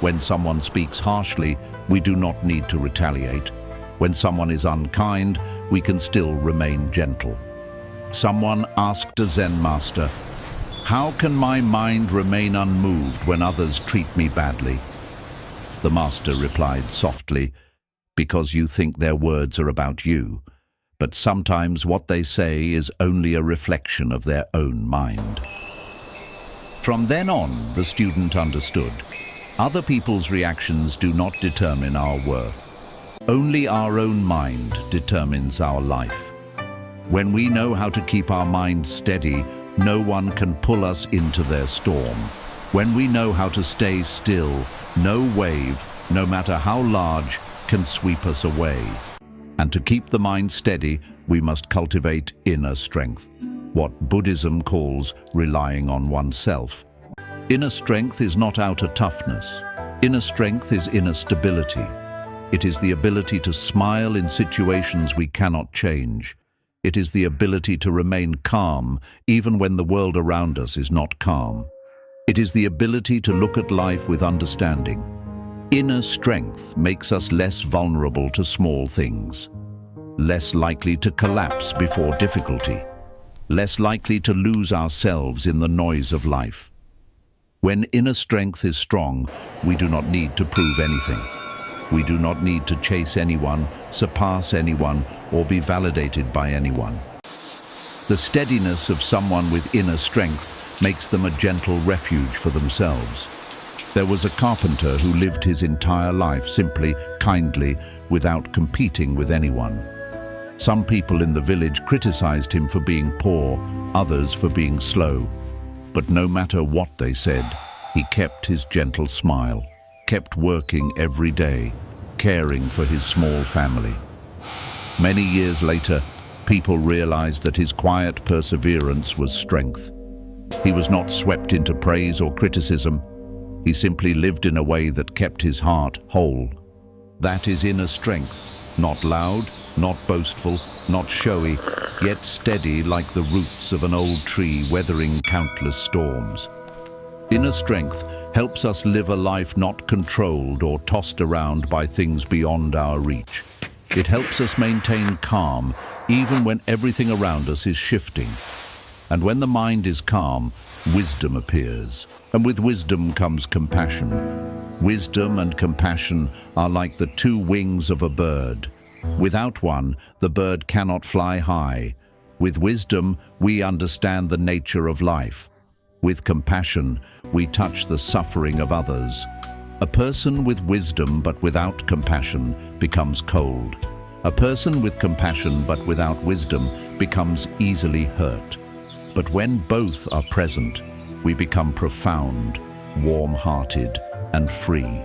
When someone speaks harshly, we do not need to retaliate. When someone is unkind, we can still remain gentle. Someone asked a Zen master, "How can my mind remain unmoved when others treat me badly?" The master replied softly, "Because you think their words are about you, but sometimes what they say is only a reflection of their own mind." From then on, the student understood. Other people's reactions do not determine our worth. Only our own mind determines our life. When we know how to keep our mind steady, no one can pull us into their storm. When we know how to stay still, no wave, no matter how large, can sweep us away. And to keep the mind steady, we must cultivate inner strength, what Buddhism calls relying on oneself. Inner strength is not outer toughness. Inner strength is inner stability. It is the ability to smile in situations we cannot change. It is the ability to remain calm even when the world around us is not calm. It is the ability to look at life with understanding. Inner strength makes us less vulnerable to small things, less likely to collapse before difficulty, less likely to lose ourselves in the noise of life. When inner strength is strong, we do not need to prove anything. We do not need to chase anyone, surpass anyone, or be validated by anyone. The steadiness of someone with inner strength makes them a gentle refuge for themselves. There was a carpenter who lived his entire life simply, kindly, without competing with anyone. Some people in the village criticized him for being poor, others for being slow. But no matter what they said, he kept his gentle smile, kept working every day, caring for his small family. Many years later, people realized that his quiet perseverance was strength. He was not swept into praise or criticism. He simply lived in a way that kept his heart whole. That is inner strength, not loud, not boastful, not showy, yet steady like the roots of an old tree weathering countless storms. Inner strength helps us live a life not controlled or tossed around by things beyond our reach. It helps us maintain calm even when everything around us is shifting. And when the mind is calm, wisdom appears. And with wisdom comes compassion. Wisdom and compassion are like the two wings of a bird. Without one, the bird cannot fly high. With wisdom, we understand the nature of life. With compassion, we touch the suffering of others. A person with wisdom but without compassion becomes cold. A person with compassion but without wisdom becomes easily hurt. But when both are present, we become profound, warm-hearted, and free.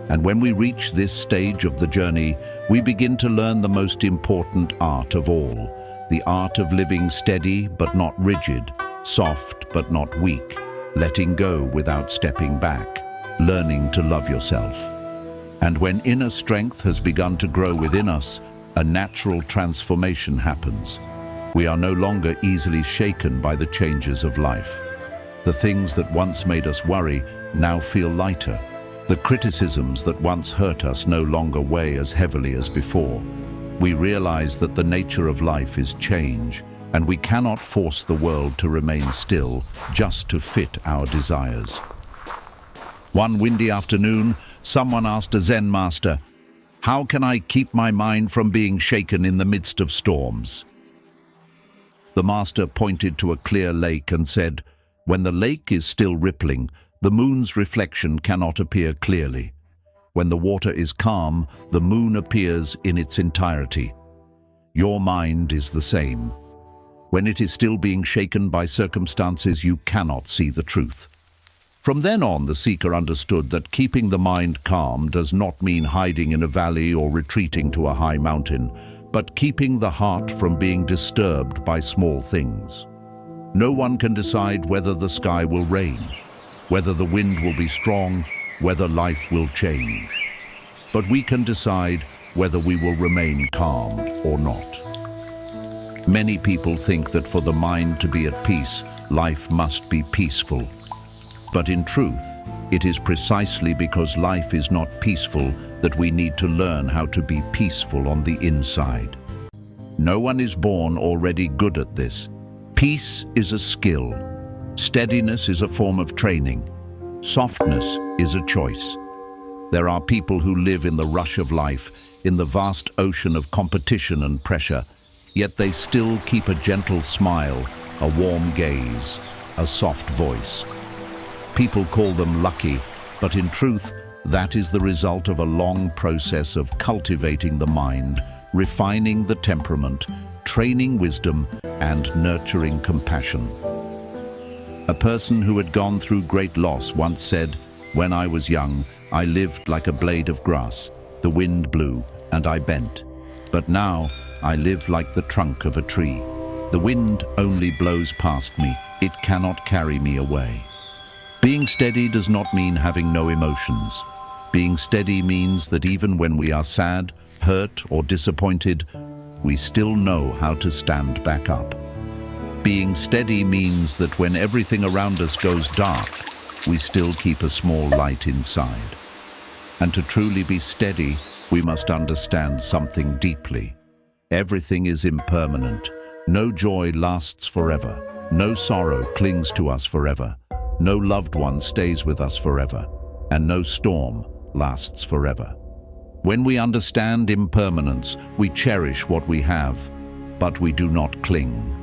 And when we reach this stage of the journey, we begin to learn the most important art of all, the art of living steady but not rigid, soft but not weak, letting go without stepping back, learning to love yourself. And when inner strength has begun to grow within us, a natural transformation happens. We are no longer easily shaken by the changes of life. The things that once made us worry now feel lighter. The criticisms that once hurt us no longer weigh as heavily as before. We realize that the nature of life is change, and we cannot force the world to remain still just to fit our desires. One windy afternoon, someone asked a Zen master, "How can I keep my mind from being shaken in the midst of storms?" The master pointed to a clear lake and said, "When the lake is still rippling, the moon's reflection cannot appear clearly. When the water is calm, the moon appears in its entirety. Your mind is the same. When it is still being shaken by circumstances, you cannot see the truth." From then on, the seeker understood that keeping the mind calm does not mean hiding in a valley or retreating to a high mountain, but keeping the heart from being disturbed by small things. No one can decide whether the sky will rain, whether the wind will be strong, whether life will change. But we can decide whether we will remain calm or not. Many people think that for the mind to be at peace, life must be peaceful. But in truth, it is precisely because life is not peaceful that we need to learn how to be peaceful on the inside. No one is born already good at this. Peace is a skill. Steadiness is a form of training. Softness is a choice. There are people who live in the rush of life, in the vast ocean of competition and pressure, yet they still keep a gentle smile, a warm gaze, a soft voice. People call them lucky, but in truth, that is the result of a long process of cultivating the mind, refining the temperament, training wisdom, and nurturing compassion. A person who had gone through great loss once said, "When I was young, I lived like a blade of grass. The wind blew, and I bent. But now, I live like the trunk of a tree. The wind only blows past me. It cannot carry me away." Being steady does not mean having no emotions. Being steady means that even when we are sad, hurt, or disappointed, we still know how to stand back up. Being steady means that when everything around us goes dark, we still keep a small light inside. And to truly be steady, we must understand something deeply. Everything is impermanent. No joy lasts forever. No sorrow clings to us forever. No loved one stays with us forever. And no storm lasts forever. When we understand impermanence, we cherish what we have, but we do not cling.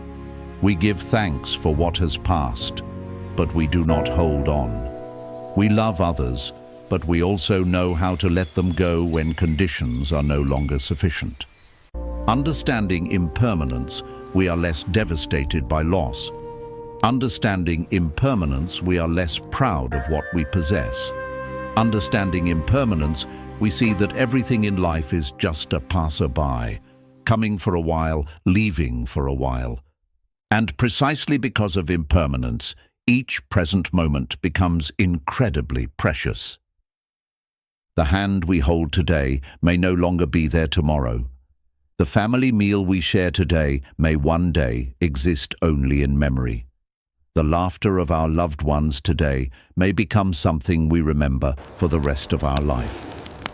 We give thanks for what has passed, but we do not hold on. We love others, but we also know how to let them go when conditions are no longer sufficient. Understanding impermanence, we are less devastated by loss. Understanding impermanence, we are less proud of what we possess. Understanding impermanence, we see that everything in life is just a passerby, coming for a while, leaving for a while. And precisely because of impermanence, each present moment becomes incredibly precious. The hand we hold today may no longer be there tomorrow. The family meal we share today may one day exist only in memory. The laughter of our loved ones today may become something we remember for the rest of our life.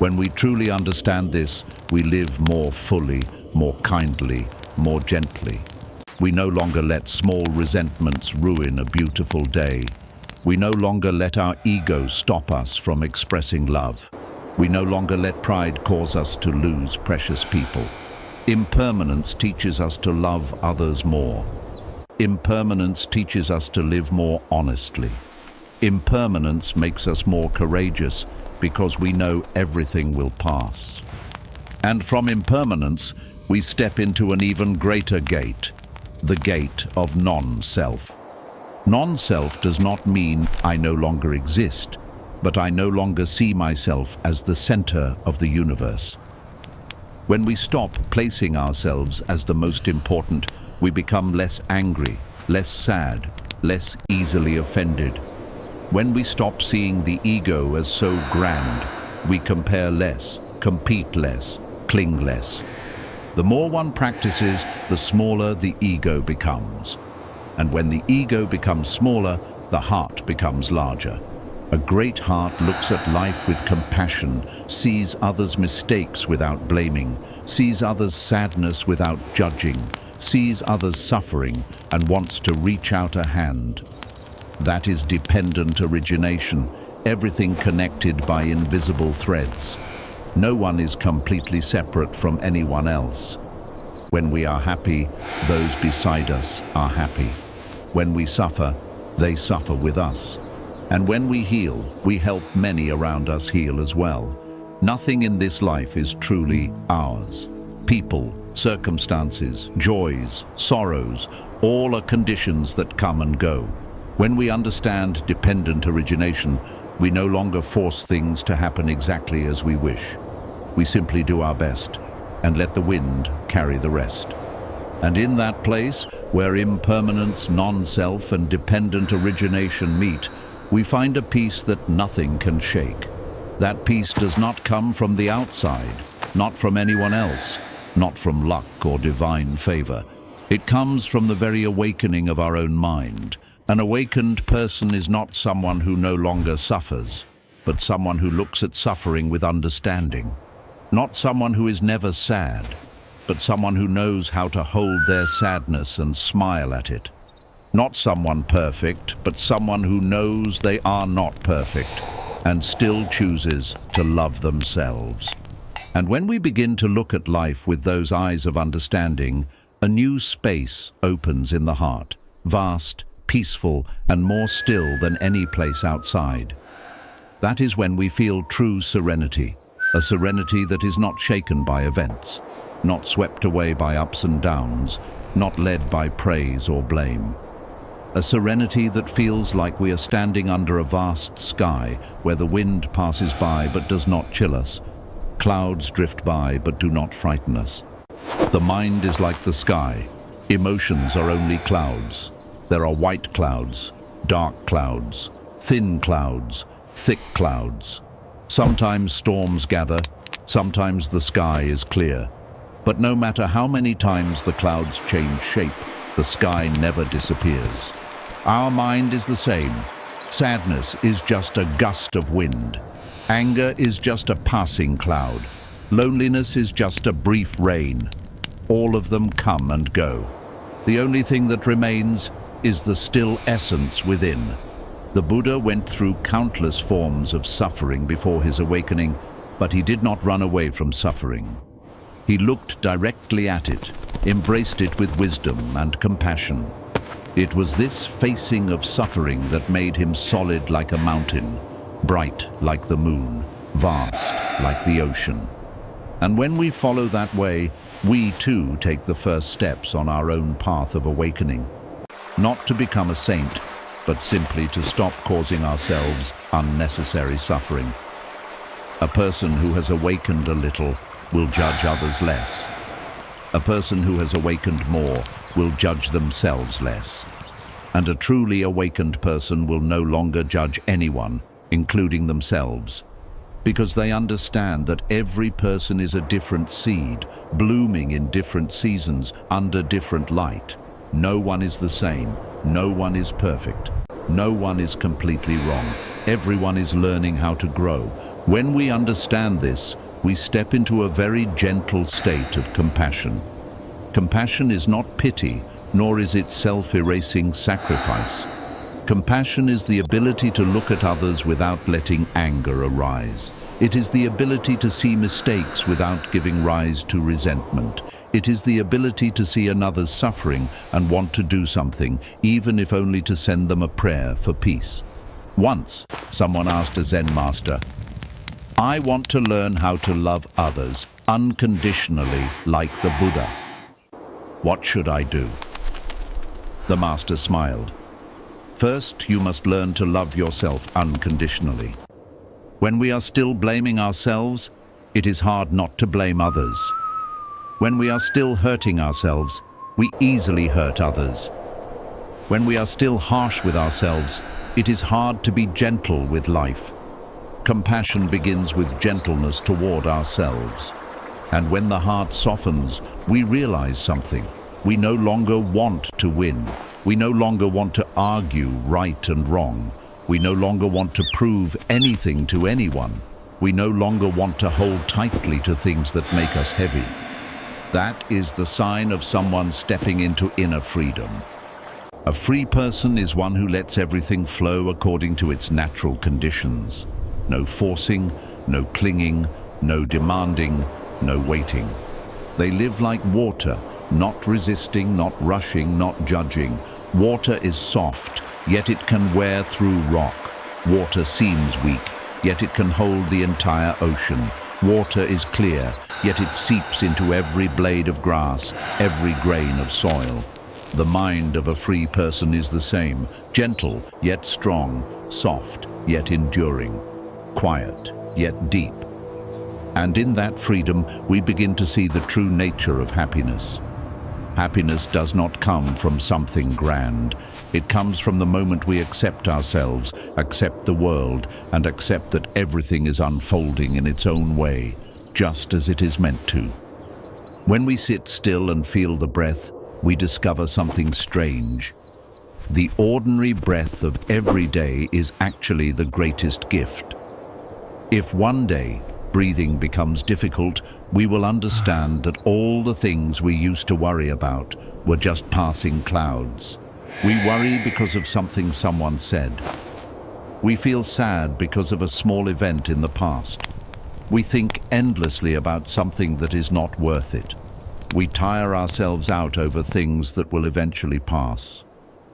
When we truly understand this, we live more fully, more kindly, more gently. We no longer let small resentments ruin a beautiful day. We no longer let our ego stop us from expressing love. We no longer let pride cause us to lose precious people. Impermanence teaches us to love others more. Impermanence teaches us to live more honestly. Impermanence makes us more courageous because we know everything will pass. And from impermanence, we step into an even greater gate, the gate of non-self. Non-self does not mean I no longer exist, but I no longer see myself as the center of the universe. When we stop placing ourselves as the most important, we become less angry, less sad, less easily offended. When we stop seeing the ego as so grand, we compare less, compete less, cling less. The more one practices, the smaller the ego becomes. And when the ego becomes smaller, the heart becomes larger. A great heart looks at life with compassion, sees others' mistakes without blaming, sees others' sadness without judging, sees others' suffering, and wants to reach out a hand. That is dependent origination, everything connected by invisible threads. No one is completely separate from anyone else. When we are happy, those beside us are happy. When we suffer, they suffer with us. And when we heal, we help many around us heal as well. Nothing in this life is truly ours. People, circumstances, joys, sorrows, all are conditions that come and go. When we understand dependent origination, we no longer force things to happen exactly as we wish. We simply do our best and let the wind carry the rest. And in that place, where impermanence, non-self, and dependent origination meet, we find a peace that nothing can shake. That peace does not come from the outside, not from anyone else, not from luck or divine favor. It comes from the very awakening of our own mind. An awakened person is not someone who no longer suffers, but someone who looks at suffering with understanding. Not someone who is never sad, but someone who knows how to hold their sadness and smile at it. Not someone perfect, but someone who knows they are not perfect and still chooses to love themselves. And when we begin to look at life with those eyes of understanding, a new space opens in the heart, vast, peaceful, and more still than any place outside. That is when we feel true serenity, a serenity that is not shaken by events, not swept away by ups and downs, not led by praise or blame. A serenity that feels like we are standing under a vast sky where the wind passes by but does not chill us. Clouds drift by but do not frighten us. The mind is like the sky. Emotions are only clouds. There are white clouds, dark clouds, thin clouds, thick clouds. Sometimes storms gather, sometimes the sky is clear. But no matter how many times the clouds change shape, the sky never disappears. Our mind is the same. Sadness is just a gust of wind. Anger is just a passing cloud. Loneliness is just a brief rain. All of them come and go. The only thing that remains is the still essence within. The Buddha went through countless forms of suffering before his awakening, but he did not run away from suffering. He looked directly at it, embraced it with wisdom and compassion. It was this facing of suffering that made him solid like a mountain, bright like the moon, vast like the ocean. And when we follow that way, we too take the first steps on our own path of awakening. Not to become a saint, but simply to stop causing ourselves unnecessary suffering. A person who has awakened a little will judge others less. A person who has awakened more will judge themselves less. And a truly awakened person will no longer judge anyone, including themselves, because they understand that every person is a different seed, blooming in different seasons, under different light. No one is the same. No one is perfect. No one is completely wrong. Everyone is learning how to grow. When we understand this, we step into a very gentle state of compassion. Compassion is not pity, nor is it self-erasing sacrifice. Compassion is the ability to look at others without letting anger arise. It is the ability to see mistakes without giving rise to resentment. It is the ability to see another's suffering and want to do something, even if only to send them a prayer for peace. Once, someone asked a Zen master, "I want to learn how to love others unconditionally like the Buddha. What should I do?" The master smiled. "First, you must learn to love yourself unconditionally. When we are still blaming ourselves, it is hard not to blame others. When we are still hurting ourselves, we easily hurt others. When we are still harsh with ourselves, it is hard to be gentle with life. Compassion begins with gentleness toward ourselves. And when the heart softens, we realize something. We no longer want to win. We no longer want to argue right and wrong. We no longer want to prove anything to anyone. We no longer want to hold tightly to things that make us heavy. That is the sign of someone stepping into inner freedom. A free person is one who lets everything flow according to its natural conditions. No forcing, no clinging, no demanding, no waiting. They live like water, not resisting, not rushing, not judging. Water is soft, yet it can wear through rock. Water seems weak, yet it can hold the entire ocean. Water is clear, yet it seeps into every blade of grass, every grain of soil. The mind of a free person is the same, gentle yet strong, soft yet enduring, quiet yet deep. And in that freedom, we begin to see the true nature of happiness. Happiness does not come from something grand. It comes from the moment we accept ourselves, accept the world, and accept that everything is unfolding in its own way, just as it is meant to. When we sit still and feel the breath, we discover something strange. The ordinary breath of every day is actually the greatest gift. If one day breathing becomes difficult, we will understand that all the things we used to worry about were just passing clouds. We worry because of something someone said. We feel sad because of a small event in the past. We think endlessly about something that is not worth it. We tire ourselves out over things that will eventually pass.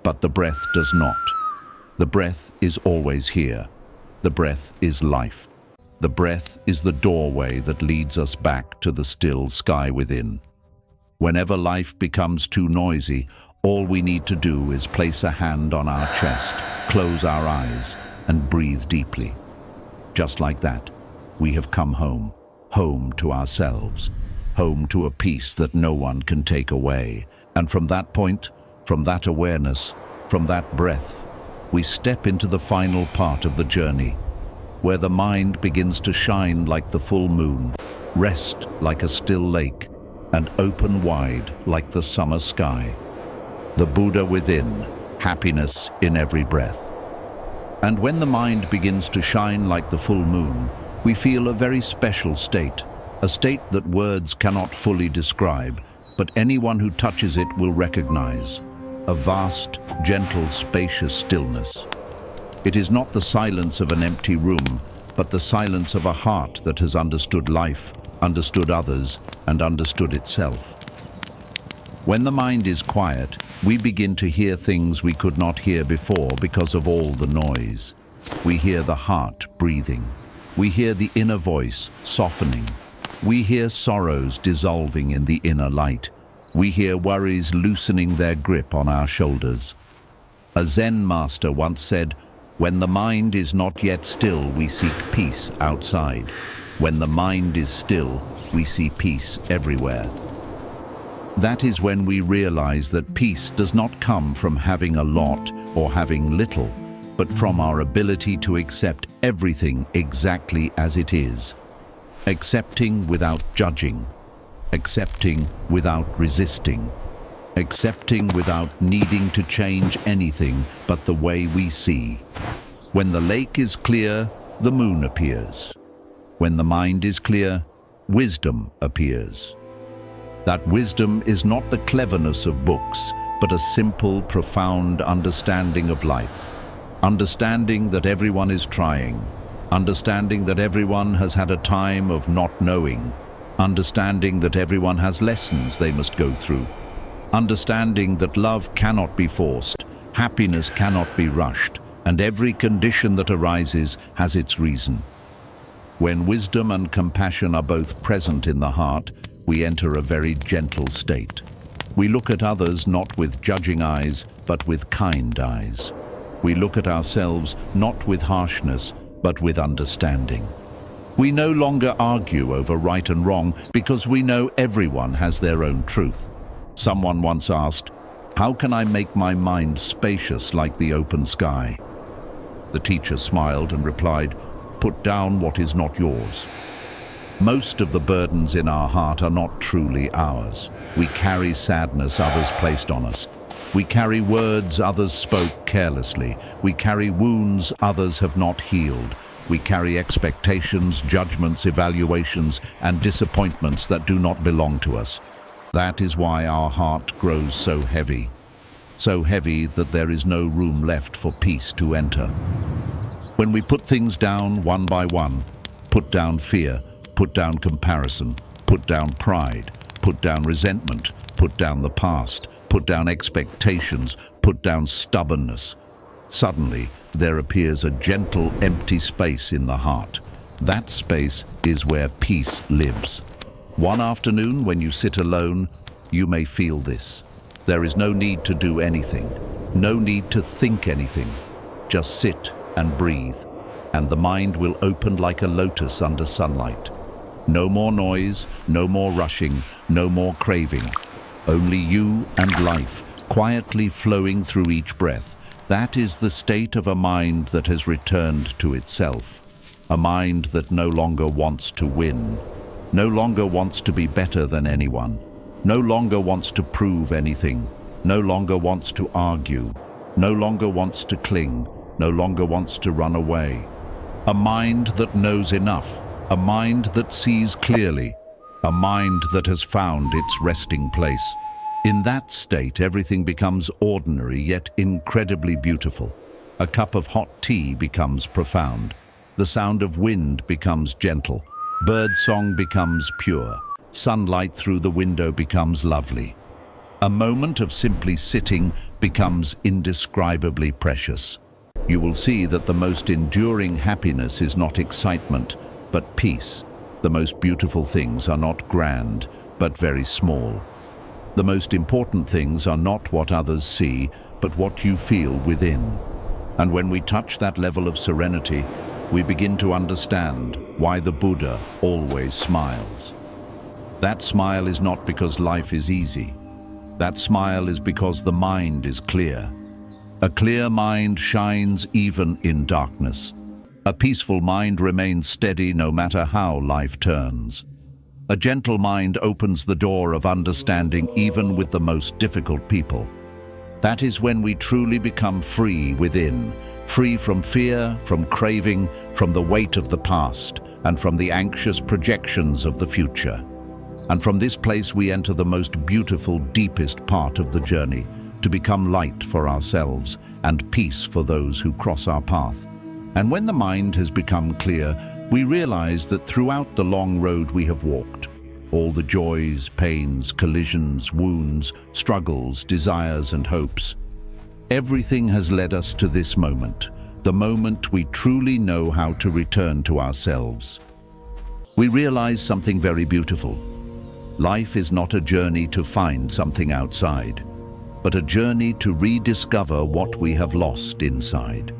But the breath does not. The breath is always here. The breath is life. The breath is the doorway that leads us back to the still sky within. Whenever life becomes too noisy, all we need to do is place a hand on our chest, close our eyes, and breathe deeply. Just like that, we have come home, home to ourselves, home to a peace that no one can take away. And from that point, from that awareness, from that breath, we step into the final part of the journey, where the mind begins to shine like the full moon, rest like a still lake, and open wide like the summer sky. The Buddha within, happiness in every breath. And when the mind begins to shine like the full moon, we feel a very special state, a state that words cannot fully describe, but anyone who touches it will recognize. A vast, gentle, spacious stillness. It is not the silence of an empty room, but the silence of a heart that has understood life, understood others, and understood itself. When the mind is quiet, we begin to hear things we could not hear before because of all the noise. We hear the heart breathing. We hear the inner voice softening. We hear sorrows dissolving in the inner light. We hear worries loosening their grip on our shoulders. A Zen master once said, "When the mind is not yet still, we seek peace outside. When the mind is still, we see peace everywhere." That is when we realize that peace does not come from having a lot or having little, but from our ability to accept everything exactly as it is. Accepting without judging. Accepting without resisting. Accepting without needing to change anything but the way we see. When the lake is clear, the moon appears. When the mind is clear, wisdom appears. That wisdom is not the cleverness of books, but a simple, profound understanding of life. Understanding that everyone is trying. understanding that everyone has had a time of not knowing, understanding that everyone has lessons they must go through, understanding that love cannot be forced, happiness cannot be rushed, and every condition that arises has its reason. When wisdom and compassion are both present in the heart, we enter a very gentle state. We look at others not with judging eyes, but with kind eyes. We look at ourselves not with harshness, but with understanding. We no longer argue over right and wrong because we know everyone has their own truth. Someone once asked, "How can I make my mind spacious like the open sky?" The teacher smiled and replied, "Put down what is not yours." Most of the burdens in our heart are not truly ours. We carry sadness others placed on us. We carry words others spoke carelessly. We carry wounds others have not healed. We carry expectations, judgments, evaluations, and disappointments that do not belong to us. That is why our heart grows so heavy that there is no room left for peace to enter. When we put things down one by one, put down fear, put down comparison, put down pride, put down resentment, put down the past, put down expectations, put down stubbornness, suddenly there appears a gentle, empty space in the heart. That space is where peace lives. One afternoon, when you sit alone, you may feel this. There is no need to do anything, no need to think anything. Just sit and breathe, and the mind will open like a lotus under sunlight. No more noise, no more rushing, no more craving. Only you and life, quietly flowing through each breath. That is the state of a mind that has returned to itself. A mind that no longer wants to win, no longer wants to be better than anyone, no longer wants to prove anything, no longer wants to argue, no longer wants to cling, no longer wants to run away. A mind that knows enough, a mind that sees clearly, a mind that has found its resting place. In that state, everything becomes ordinary yet incredibly beautiful. A cup of hot tea becomes profound. The sound of wind becomes gentle. Birdsong becomes pure. Sunlight through the window becomes lovely. A moment of simply sitting becomes indescribably precious. You will see that the most enduring happiness is not excitement, but peace. The most beautiful things are not grand, but very small. The most important things are not what others see, but what you feel within. And when we touch that level of serenity, we begin to understand why the Buddha always smiles. That smile is not because life is easy. That smile is because the mind is clear. A clear mind shines even in darkness. A peaceful mind remains steady no matter how life turns. A gentle mind opens the door of understanding even with the most difficult people. That is when we truly become free within, free from fear, from craving, from the weight of the past, and from the anxious projections of the future. And from this place we enter the most beautiful, deepest part of the journey, to become light for ourselves and peace for those who cross our path. And when the mind has become clear, we realize that throughout the long road we have walked, all the joys, pains, collisions, wounds, struggles, desires and hopes, everything has led us to this moment, the moment we truly know how to return to ourselves. We realize something very beautiful. Life is not a journey to find something outside, but a journey to rediscover what we have lost inside.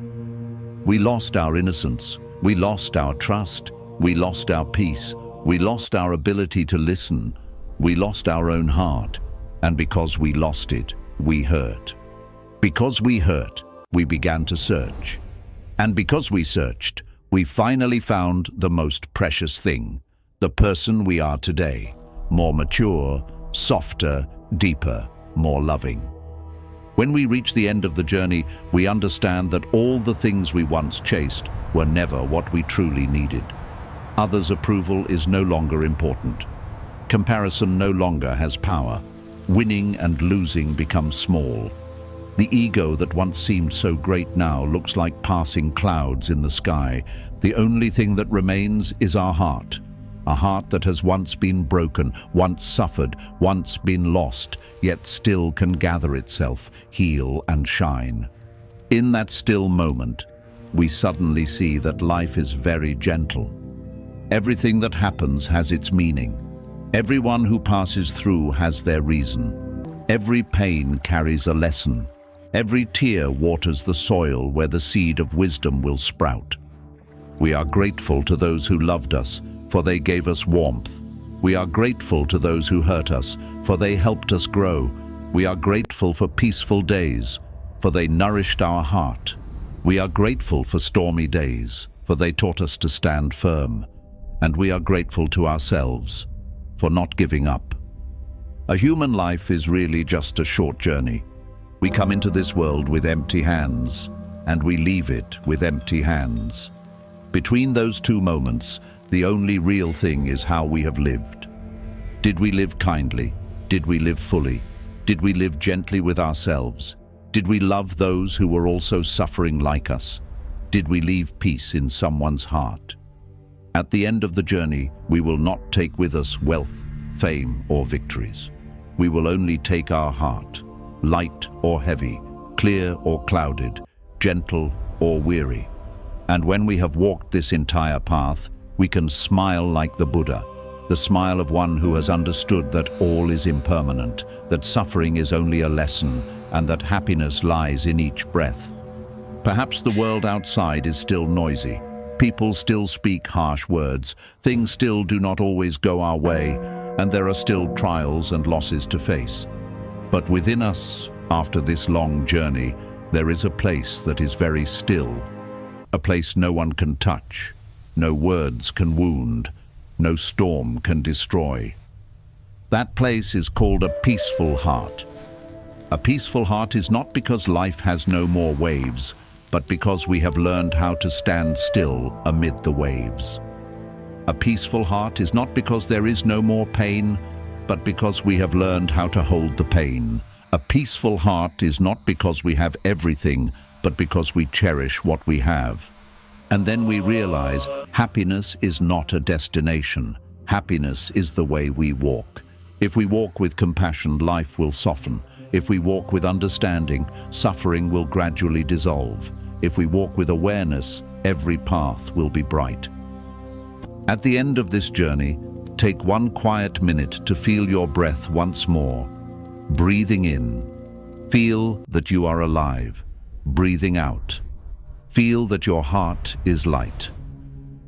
We lost our innocence, we lost our trust, we lost our peace, we lost our ability to listen, we lost our own heart, and because we lost it, we hurt. Because we hurt, we began to search. And because we searched, we finally found the most precious thing, the person we are today, more mature, softer, deeper, more loving. When we reach the end of the journey, we understand that all the things we once chased were never what we truly needed. Others' approval is no longer important. Comparison no longer has power. Winning and losing become small. The ego that once seemed so great now looks like passing clouds in the sky. The only thing that remains is our heart. A heart that has once been broken, once suffered, once been lost, yet still can gather itself, heal and shine. In that still moment, we suddenly see that life is very gentle. Everything that happens has its meaning. Everyone who passes through has their reason. Every pain carries a lesson. Every tear waters the soil where the seed of wisdom will sprout. We are grateful to those who loved us, for they gave us warmth. We are grateful to those who hurt us, for they helped us grow. We are grateful for peaceful days, for they nourished our heart. We are grateful for stormy days, for they taught us to stand firm. And we are grateful to ourselves for not giving up. A human life is really just a short journey. We come into this world with empty hands, and we leave it with empty hands. Between those two moments, the only real thing is how we have lived. Did we live kindly? Did we live fully? Did we live gently with ourselves? Did we love those who were also suffering like us? Did we leave peace in someone's heart? At the end of the journey, we will not take with us wealth, fame, or victories. We will only take our heart, light or heavy, clear or clouded, gentle or weary. And when we have walked this entire path, we can smile like the Buddha, the smile of one who has understood that all is impermanent, that suffering is only a lesson, and that happiness lies in each breath. Perhaps the world outside is still noisy. People still speak harsh words, things still do not always go our way, and there are still trials and losses to face. But within us, after this long journey, there is a place that is very still, a place no one can touch, no words can wound, no storm can destroy. That place is called a peaceful heart. A peaceful heart is not because life has no more waves, but because we have learned how to stand still amid the waves. A peaceful heart is not because there is no more pain, but because we have learned how to hold the pain. A peaceful heart is not because we have everything, but because we cherish what we have. And then we realize happiness is not a destination. Happiness is the way we walk. If we walk with compassion, life will soften. If we walk with understanding, suffering will gradually dissolve. If we walk with awareness, every path will be bright. At the end of this journey, take one quiet minute to feel your breath once more. Breathing in, feel that you are alive. Breathing out, feel that your heart is light.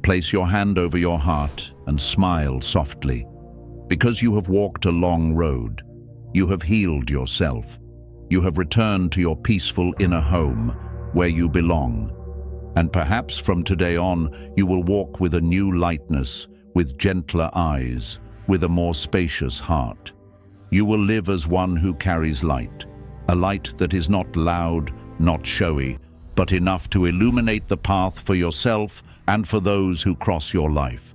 Place your hand over your heart and smile softly. Because you have walked a long road, you have healed yourself. You have returned to your peaceful inner home, where you belong. And perhaps from today on, you will walk with a new lightness, with gentler eyes, with a more spacious heart. You will live as one who carries light, a light that is not loud, not showy, but enough to illuminate the path for yourself and for those who cross your life.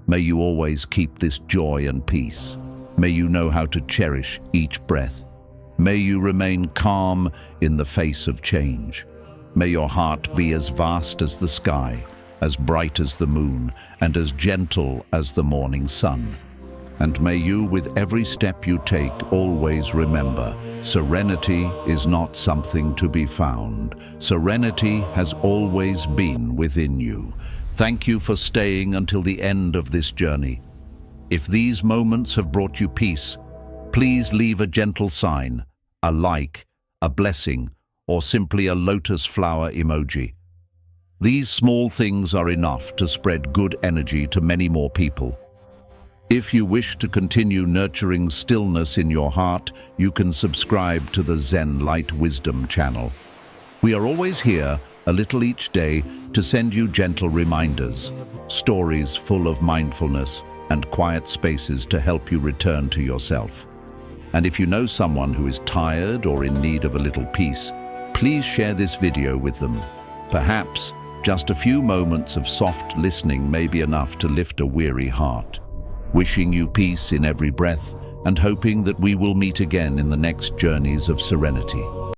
May you always keep this joy and peace. May you know how to cherish each breath. May you remain calm in the face of change. May your heart be as vast as the sky, as bright as the moon, and as gentle as the morning sun. And may you, with every step you take, always remember, serenity is not something to be found. Serenity has always been within you. Thank you for staying until the end of this journey. If these moments have brought you peace, please leave a gentle sign, a like, a blessing, or simply a lotus flower emoji. These small things are enough to spread good energy to many more people. If you wish to continue nurturing stillness in your heart, you can subscribe to the Zen Light Wisdom channel. We are always here, a little each day, to send you gentle reminders, stories full of mindfulness, and quiet spaces to help you return to yourself. And if you know someone who is tired or in need of a little peace, please share this video with them. Perhaps just a few moments of soft listening may be enough to lift a weary heart. Wishing you peace in every breath and hoping that we will meet again in the next journeys of serenity.